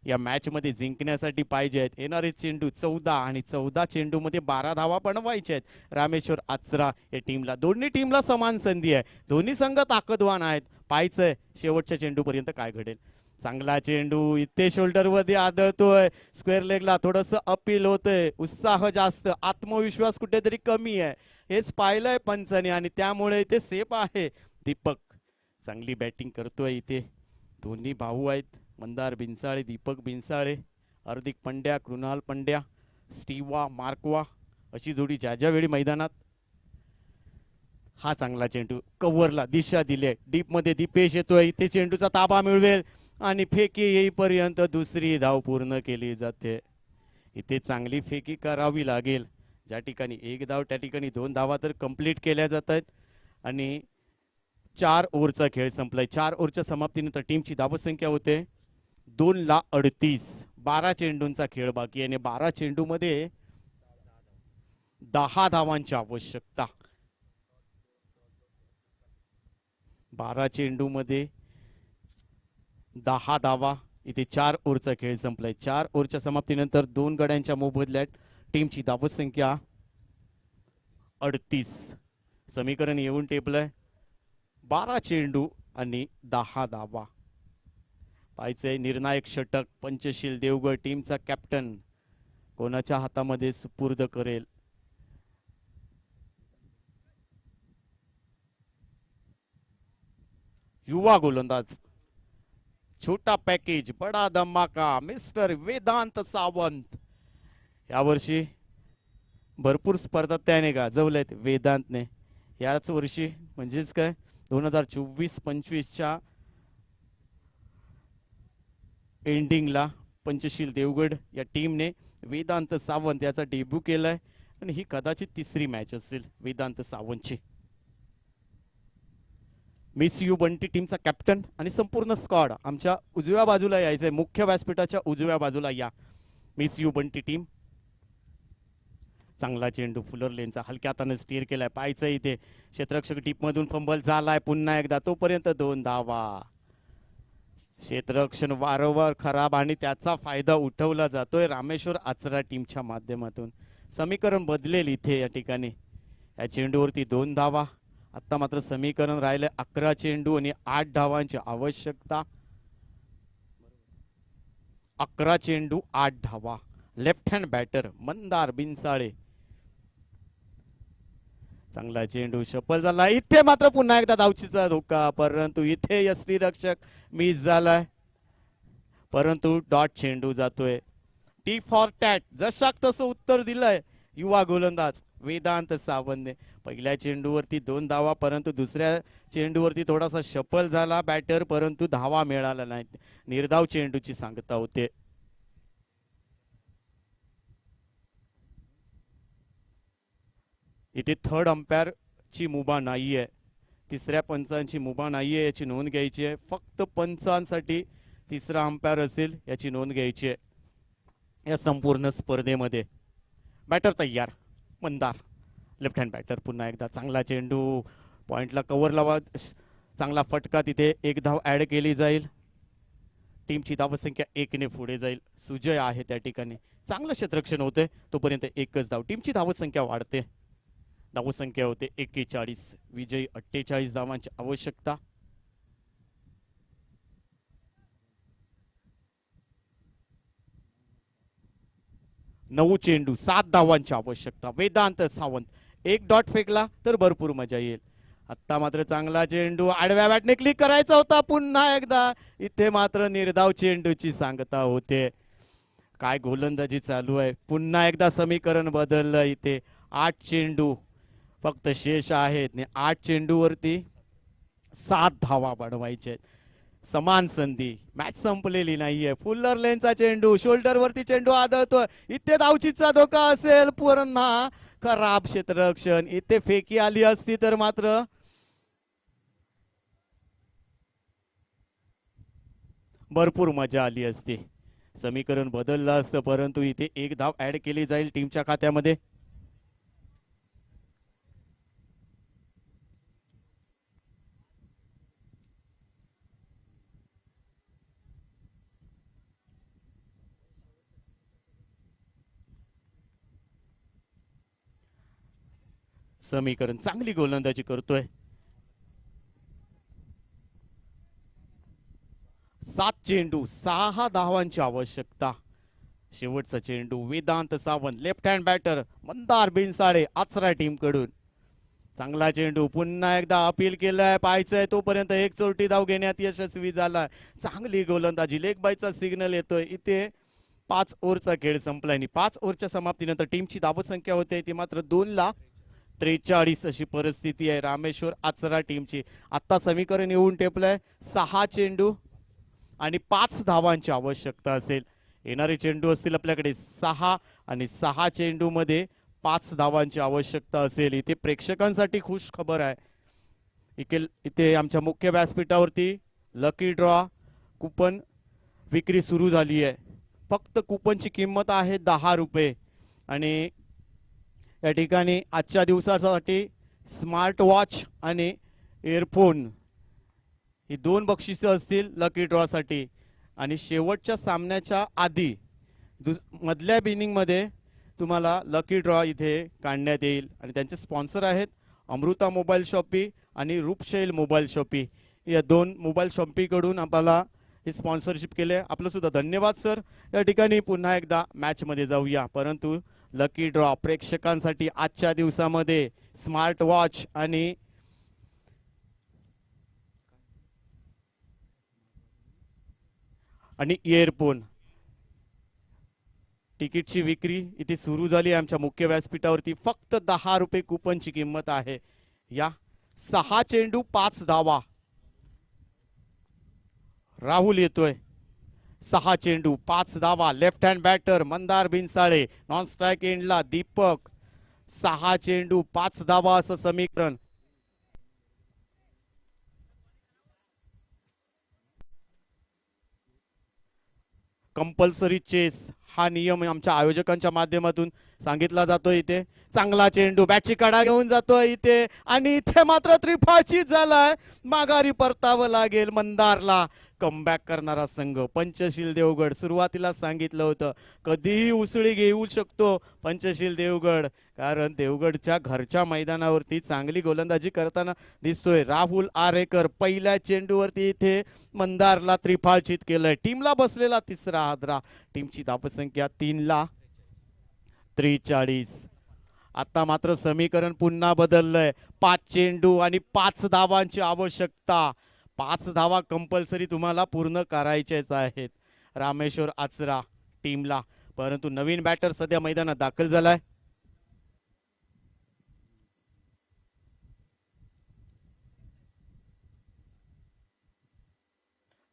या मॅच मध्ये जिंकण्यासाठी पाहिजे आहेत. येणारे चेंडू 14 आणि 14 चेंडू मध्ये 12 धावा बनवायचे आहेत रामेश्वर आचरा या टीमला. दोन्ही टीमला समान संधी आहे, दोन्ही संघ ताकदवान आहेत. पाहायचंय शेवटच्या चेंडूपर्यंत काय घडेल. चांगला चेंडू इथे शोल्डर मध्ये आदळतोय, स्क्वेअर लेगला थोडस अपील होतंय, उत्साह जास्त, आत्मविश्वास कुठेतरी कमी आहे, हेच पाहिलंय पंचाने आणि त्यामुळे इथे सेफ आहे दीपक. चांगली बॅटिंग करतोय इथे. दोन्ही भाऊ आहेत, मंदार बिनसाळे, दीपक बिनसाळे, हार्दिक पंड्या, कृणाल पंड्या, स्टीवा मार्कवा अशी जोडी ज्या ज्या वेळी मैदानात. हा चांगला चेंडू कव्हरला दिशा दिली, डीप मध्ये दीपेश येतोय, इथे चेंडूचा ताबा मिळवेल आणि फेकी येईपर्यंत दुसरी धाव पूर्ण केली जाते. इथे चांगली फेकी करावी लागेल. ज्या ठिकाणी 1 धाव त्या ठिकाणी 2 धावा तर कंप्लीट केल्या जात आहेत आणि 4 ओव्हरचा खेळ संपलाय. 4 ओव्हरच्या समाप्तीनंतर टीमची धावसंख्या होते 2ला 38. 12 चेंडूंचा खेळ बाकी आहे आणि 12 चेंडूमध्ये 10 धावांची आवश्यकता. 12 चेंडूमध्ये 10 धावा. इथे 4 ओव्हरचा खेळ संपलाय. 4 ओव्हरच्या समाप्तीनंतर 2 गड्यांच्या मोबदल्यात टीमची धावसंख्या 38. समीकरण येऊन टेपलंय 12 चेंडू आणि 10 धावा. पाहायचंय निर्णायक षटक पंचशील देवगड टीमचा कॅप्टन कोणाच्या हातामध्ये सुपूर्द करेल. युवा गोलंदाज, छोटा पॅकेज बडा धमाका, मिस्टर वेदांत सावंत. यावर्षी भरपूर स्पर्धा त्याने गाजवल्यात वेदांतने. याच वर्षी म्हणजेच काय 2024-25च्या एंडिंगला पंचशील देवगड या टीमने वेदांत सावंत याचा डेब्यू केलाय आणि ही कदाचित 3री मॅच असेल वेदांत सावंतची. मिस यू बंटी टीमचा कॅप्टन आणि संपूर्ण स्क्वॉड आमच्या उजव्या बाजूला यायचंय, मुख्य व्यासपीठाच्या उजव्या बाजूला या. Miss you Bunty team. चांगला चेंडू फुलर लेनचा हलक्या हाताने स्टीअर केलाय. पाहायचं इथे क्षेत्ररक्षक टीप मधून फंबल झालाय पुन्हा एकदा, तोपर्यंत 2 धावा. क्षेत्ररक्षण वारंवार खराब आणि त्याचा फायदा उठवला जातोय रामेश्वर आचरा टीमच्या माध्यमातून. समीकरण बदलेल इथे या ठिकाणी. या चेंडूवरती 2 धावा. आता मात्र समीकरण राहिले 11 चेंडू आणि 8 धावांची आवश्यकता. 11 चेंडू 8 धावा. Left hand batter Mandar Binsale. चांगला चेंडू शफल झाला, इथे मात्र पुन्हा एकदा धावचीचा धोका, परंतु इथे यष्टीरक्षक मिस झालाय, परंतु डॉट चेंडू जातोय. टी फॉर टॅट जशाक तसं उत्तर दिलंय युवा गोलंदाज वेदांत सावंतने. पहिल्या चेंडूवरती 2 धावा, परंतु दुसऱ्या चेंडूवरती थोडासा शफल झाला बॅटर, परंतु धावा मिळाला नाही. निर्धाव चेंडूची सांगता होते. इथे थर्ड अंपायर ची मुभा नाहीये, 3ऱ्या पंचांची मुभा नाहीये याची नोंद घ्यायची आहे. फक्त पंचांसाठी 3रा अंपायर असेल याची नोंद घ्यायची आहे. या संपूर्ण स्पर्धेमध्ये. बॅटर तयार मंदार, लेफ्ट हँड बॅटर. पुन्हा एकदा चांगला चेंडू, पॉइंटला कव्हर लावा, चांगला फटका, तिथे एक धाव ऍड केली जाईल. टीमची धावसंख्या 1ने पुढे जाईल. सुजय आहे त्या ठिकाणी, चांगलं क्षेत्ररक्षण होते तोपर्यंत एकच धाव. टीमची धावसंख्या वाढते, धावसंख्या होते 41. विजयी 48 धावांची आवश्यकता. नऊ चेंडू 7 धावांची आवश्यकता. वेदांत सावंत एक डॉट फेकला तर भरपूर मजा येईल. आता मात्र चांगला चेंडू आडव्या बॅटने क्लिक करायचा होता पुन्हा एकदा. इथे मात्र निर्धाव चेंडूची सांगता होते. काय गोलंदाजी चालू आहे. पुन्हा एकदा समीकरण बदललं. इथे 8 चेंडू फक्त शेष आहेत. 8 चेंडूवरती 7 धावा बनवायचे. समान संधी, मॅच संपलेली नाहीये. फुल्लर लेनचा चेंडू, शोल्डर वरती चेंडू आदळतोय. इथे धावचीचा धोका असेल. पुन्हा खराब क्षेत्ररक्षण. इथे फेकी आली असती तर मात्र भरपूर मजा आली असती. समीकरण बदललं असतं, परंतु इथे एक धाव ऍड केली जाईल टीमच्या खात्यामध्ये. समीकरण चांगली गोलंदाजी करतोय. 7 चेंडू 6 धावांची आवश्यकता. शेवटचा चेंडू Vedant Sawant, left hand batter. Mandar Binsale Achra team कडून. चांगला चेंडू, पुन्हा एकदा अपील केलंय, पाहायचंय तोपर्यंत एक चोटी धाव घेण्यात यशस्वी झाला. चांगली गोलंदाजी, लेग बायचा सिग्नल येतोय. इथे 5 ओव्हरचा खेळ संपलाय आणि 5 ओव्हरच्या समाप्तीनंतर टीमची धावसंख्या होते ती मात्र 2,43 अशी परिस्थिती आहे रामेश्वर आचरा टीमची. आता समीकरण येऊन टेपलंय. 6 चेंडू आणि 5 धावांची आवश्यकता असेल. येणारे चेंडू असतील आपल्याकडे 6 आणि 6 चेंडू मध्ये 5 धावांची आवश्यकता असेल. इथे प्रेक्षकांसाठी खुश खबर आहे. इथे आमच्या मुख्य व्यासपीठावरती लकी ड्रॉ कुपन विक्री सुरू झाली आहे. फक्त कुपनची किंमत आहे 10 रुपये आणि या ठिकाणी आजच्या दिवसासाठी स्मार्ट वॉच आणि इयरफोन ही 2 बक्षिसं असतील लकी ड्रॉ साठी. आणि शेवटच्या सामन्याच्या आधी मधल्या बिनिंगमध्ये तुम्हाला लकी ड्रॉ इथे काढण्यात येईल. आणि त्यांचे स्पॉन्सर आहेत अमृता मोबाईल शॉपी आणि रूपशैल मोबाईल शॉपी. या 2 मोबाईल शॉपीकडून आम्हाला हे स्पॉन्सरशिप केले. आपलं सुद्धा धन्यवाद सर. या ठिकाणी पुन्हा एकदा मॅचमध्ये जाऊया, परंतु लकी ड्रॉ प्रेक्षकांसाठी आजच्या दिवसामध्ये स्मार्ट वॉच आणि इयरफोन. तिकीटची विक्री इथे सुरू झाली आमच्या मुख्य व्यासपीठावरती. फक्त 10 रुपये कुपनची किंमत आहे. या 6 चेंडू 5 धावा. राहुल येतोय. 6 चेंडू 5 धावा. Left hand batter Mandar Binsale. Non strike एंडला दीपक. 6 चेंडू 5 धावा असं समीकरण. कंपल्सरी चेस हा नियम आमच्या आयोजकांच्या माध्यमातून सांगितला जातो. इथे चांगला चेंडू, बॅटची कडा घेऊन जातोय इथे आणि इथे मात्र त्रिफळाचीत झालाय. माघारी परतावं लागेल मंदारला. कमबॅक करणारा संघ पंचशील देवगड. सुरुवातीला सांगितलं होतं कधीही उसळी घेऊ शकतो पंचशील देवगड, कारण देवगडच्या घरच्या मैदानावरती चांगली गोलंदाजी करताना दिसतोय. राहुल आरेकर पहिल्या चेंडूवरती इथे मंदारला त्रिफळाचीत केलंय. टीमला बसलेला 3रा हादरा. टीमची धावसंख्या 3,43. आता मात्र समीकरण पुन्हा बदललंय. 5 चेंडू आणि 5 धावांची आवश्यकता. 5 धावा कंपल्सरी तुम्हाला पूर्ण करायचेच आहेत रामेश्वर आचरा टीमला. परंतु नवीन बॅटर सध्या मैदानात दाखल झालाय.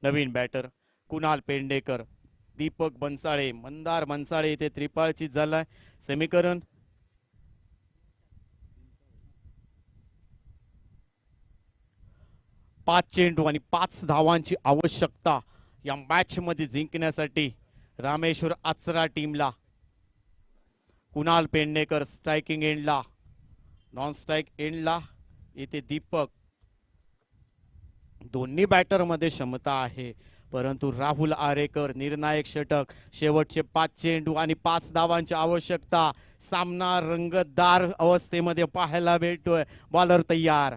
नवीन बॅटर कुणाल पेंडेकर. दीपक बनसाळे, मंदार बनसाळे इथे त्रिफळाचीत झालाय. समीकरण पाच चेंडू आणि 5 धावांची आवश्यकता या मॅच मध्ये जिंकण्यासाठी. रामेश्वर आचरा टीमला. कुणाल पेडणेकर स्ट्रायकिंग एंडला, नॉन स्ट्राईक एंडला इथे दीपक. दोन्ही बॅटर मध्ये क्षमता आहे, परंतु राहुल आरेकर निर्णायक षटक. शेवटचे 5 चेंडू आणि 5 धावांची आवश्यकता. सामना रंगतदार अवस्थेमध्ये पाहायला भेटतोय. बॉलर तयार.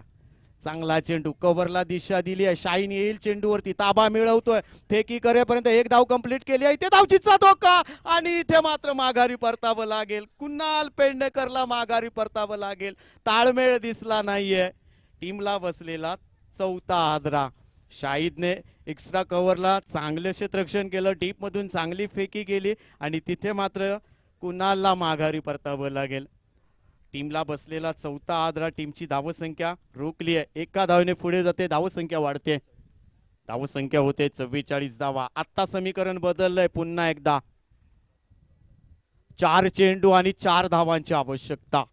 चांगला चेंडू, कव्हरला दिशा दिली आहे. शाईन येईल चेंडूवरती, ताबा मिळवतोय. फेकी करेपर्यंत एक धाव कंप्लीट केली आहे. इथे धावचीचा धोका आणि इथे मात्र माघारी परतावं लागेल. कुणाल पेडणेकरला माघारी परतावं लागेल. ताळमेळ दिसला नाहीये. टीमला बसलेला चौथा आदरा. शाहिदने एक्स्ट्रा कव्हरला चांगले क्षेत्ररक्षण केलं, डीप मधून चांगली फेकी केली आणि तिथे मात्र कुणालला माघारी परतावं लागेल. टीमला बसलेला चौथा आदरा. टीमची धावसंख्या रोखली आहे, एका धावेने पुढे जाते, धावसंख्या वाढते. धावसंख्या होते 44 धावा. आता समीकरण बदललंय पुन्हा एकदा. 4 चेंडू आणि 4 धावांची आवश्यकता.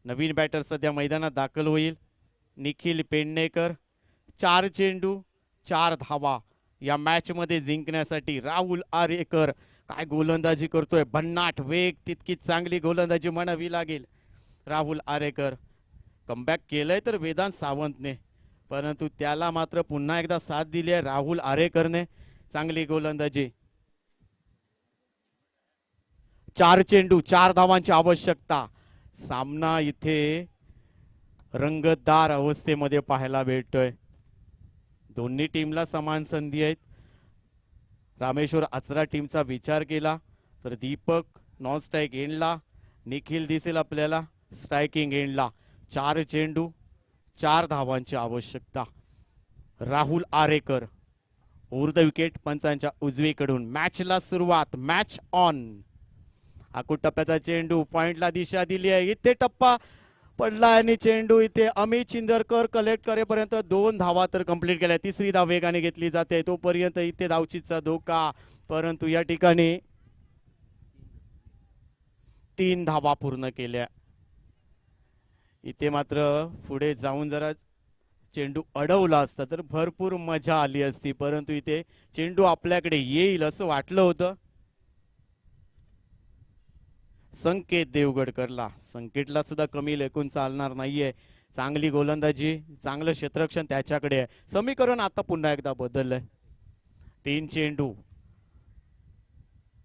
नवीन बॅटर सध्या मैदानात दाखल होईल, निखिल पेडणेकर. 4 चेंडू 4 धावा या मॅच मध्ये जिंकण्यासाठी. राहुल आरेकर काय गोलंदाजी करतोय, भन्नाट वेग, तितकीच चांगली गोलंदाजी म्हणावी लागेल. राहुल आरेकर कमबॅक केलंय तर वेदांत सावंतने, परंतु त्याला मात्र पुन्हा एकदा साथ दिली आहे राहुल आरेकरने. चांगली गोलंदाजी. 4 चेंडू 4 धावांची आवश्यकता. सामना इथे रंगतदार अवस्थेमध्ये पाहायला भेटतोय. दोन्ही टीमला समान संधी आहेत. रामेश्वर आचरा टीमचा विचार केला तर दीपक नॉन स्ट्राईक एंडला, निखिल दिसेल आपल्याला स्ट्रायकिंग एंडला. 4 चेंडू 4 धावांची आवश्यकता. Rahul Arekar over the wicket पंचांच्या उजवीकडून. मॅचला सुरुवात, मॅच ऑन. आकुट टप्प्याचा चेंडू, पॉइंटला दिशा दिली आहे. इथे टप्पा पडला आणि चेंडू इथे अमित चिंदरकर कलेक्ट करेपर्यंत 2 धावा तर कंप्लीट केल्या. तिसरी धाव वेगाने घेतली जाते, तोपर्यंत इथे धावचीचा धोका, परंतु या ठिकाणी 3 धावा पूर्ण केल्या. इथे मात्र पुढे जाऊन जरा चेंडू अडवला असता तर भरपूर मजा आली असती, परंतु इथे चेंडू आपल्याकडे येईल असं वाटलं होतं. संकेत देवगडकरला, संकेतला सुद्धा कमी लेखून चालणार नाहीये. चांगली गोलंदाजी, चांगलं क्षेत्ररक्षण त्याच्याकडे आहे. समीकरण आता पुन्हा एकदा बदललंय. 3 चेंडू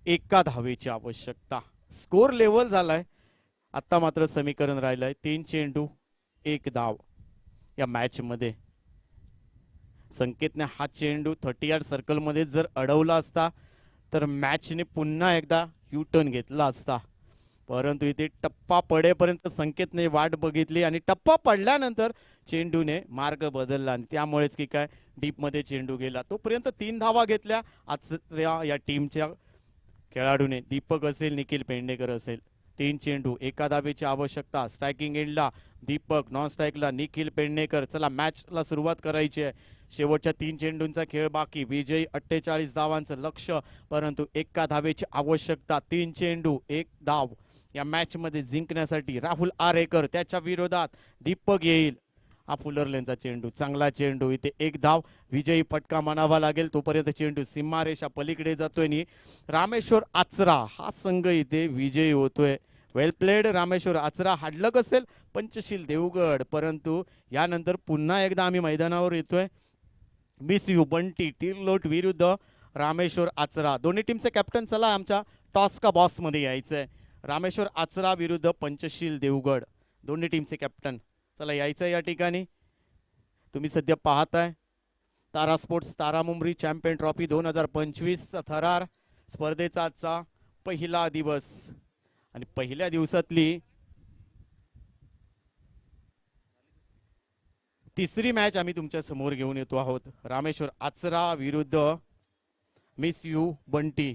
1 धावेची आवश्यकता. स्कोर लेवल झालाय, आता मात्र समीकरण राहिलंय 3 चेंडू 1 धाव या मॅच मध्ये. संकेतने हा चेंडू 30 यार्ड सर्कल मध्ये जर अडवला असता तर मॅचने पुन्हा एकदा यू टर्न घेतला असता, परंतु इथे टप्पा पडेपर्यंत संकेतने वाट बघितली आणि टप्पा पडल्यानंतर चेंडूने मार्ग बदलला आणि त्यामुळेच की काय डीप मध्ये चेंडू गेला. तोपर्यंत 3 धावा घेतल्या आचरा या टीमच्या खेळाडूने. दीपक असेल, निखिल पेडणेकर असेल. 3 चेंडू 1 धावेची आवश्यकता. स्ट्रायकिंग एंडला दीपक, नॉन स्ट्राईकला निखिल पेडणेकर. चला मॅचला सुरुवात करायची आहे. शेवटच्या 3 चेंडूंचा खेळ बाकी. विजयी 48 धावांचं लक्ष्य, परंतु 1 धावेची आवश्यकता. 3 चेंडू 1 धाव या मॅच मध्ये जिंकण्यासाठी. राहुल आरेकर, त्याच्या विरोधात दीपक येईल. हा फुलरलेनचा चेंडू, चांगला चेंडू, इथे 1 धाव. विजयी फटका म्हणावा लागेल. तोपर्यंत चेंडू सीमारेषा पलीकडे जातोय आणि रामेश्वर आचरा हा संघ इथे विजयी होतोय. वेल प्लेड रामेश्वर आचरा. हाडलक असेल पंचशील देवगड, परंतु यानंतर पुन्हा एकदा आम्ही मैदानावर येतोय. मिस यू बंटी तिरलोट विरुद्ध रामेश्वर आचरा. दोन्ही टीमचे कॅप्टन चला आमच्या टॉस का बॉक्स मध्ये यायचंय. रामेश्वर आचरा विरुद्ध पंचशील देवगड, दोन्ही टीमचे कॅप्टन चला यायचं या ठिकाणी. तुम्ही सध्या पाहताय तारा स्पोर्ट्स तारा मुंबरी चॅम्पियन ट्रॉफी 2025 थरार स्पर्धेचा आजचा पहिला दिवस आणि पहिल्या दिवसातली तिसरी मॅच आम्ही तुमच्या समोर घेऊन येतो आहोत. रामेश्वर आचरा विरुद्ध मिस यू बंटी.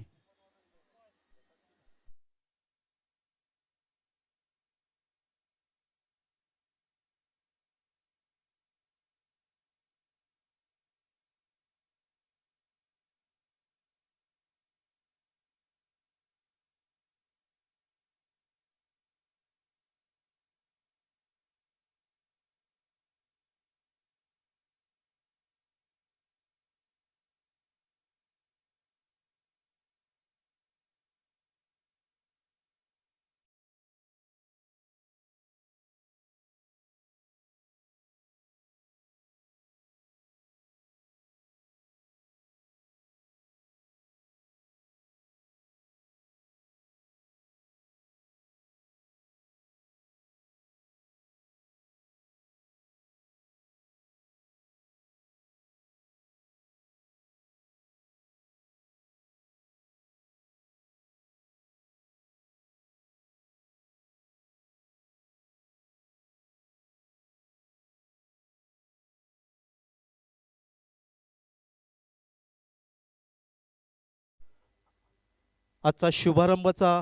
आजचा शुभारंभाचा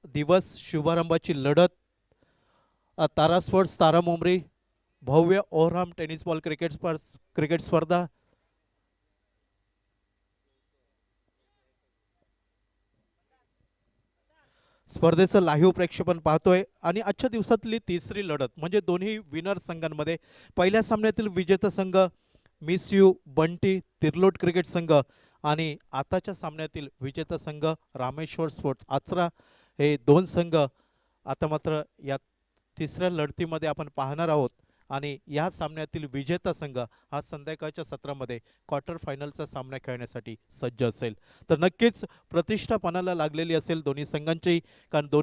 दिवस, शुभारंभाची लढत तारा स्पोर्ट्स तारा मुंबरी भव्य ओव्हरआर्म टेनिस बॉल क्रिकेट स्पर्धा स्पर्धेचं लाईव्ह प्रक्षेपण पाहतोय आणि आजच्या दिवसातली तिसरी लढत म्हणजे दोन्ही विनर संघांमध्ये पहिल्या सामन्यातील विजेता संघ मिस यू बंटी तिर्लोट क्रिकेट संघ आणि आताच्या सामन्यातील विजेता संघ रामेश्वर स्पोर्ट्स आचरा हे दोन संघ आता मात्र या तिसऱ्या लढतीमध्ये आपण पाहणार आहोत आणि या सामन्यातील विजेता संघ हा संध्याकाळच्या सत्रामध्ये क्वार्टर फायनलचा सामना खेळण्यासाठी सज्ज असेल. तर नक्कीच प्रतिष्ठा पणाला लागलेली असेल दोन्ही संघांची, कारण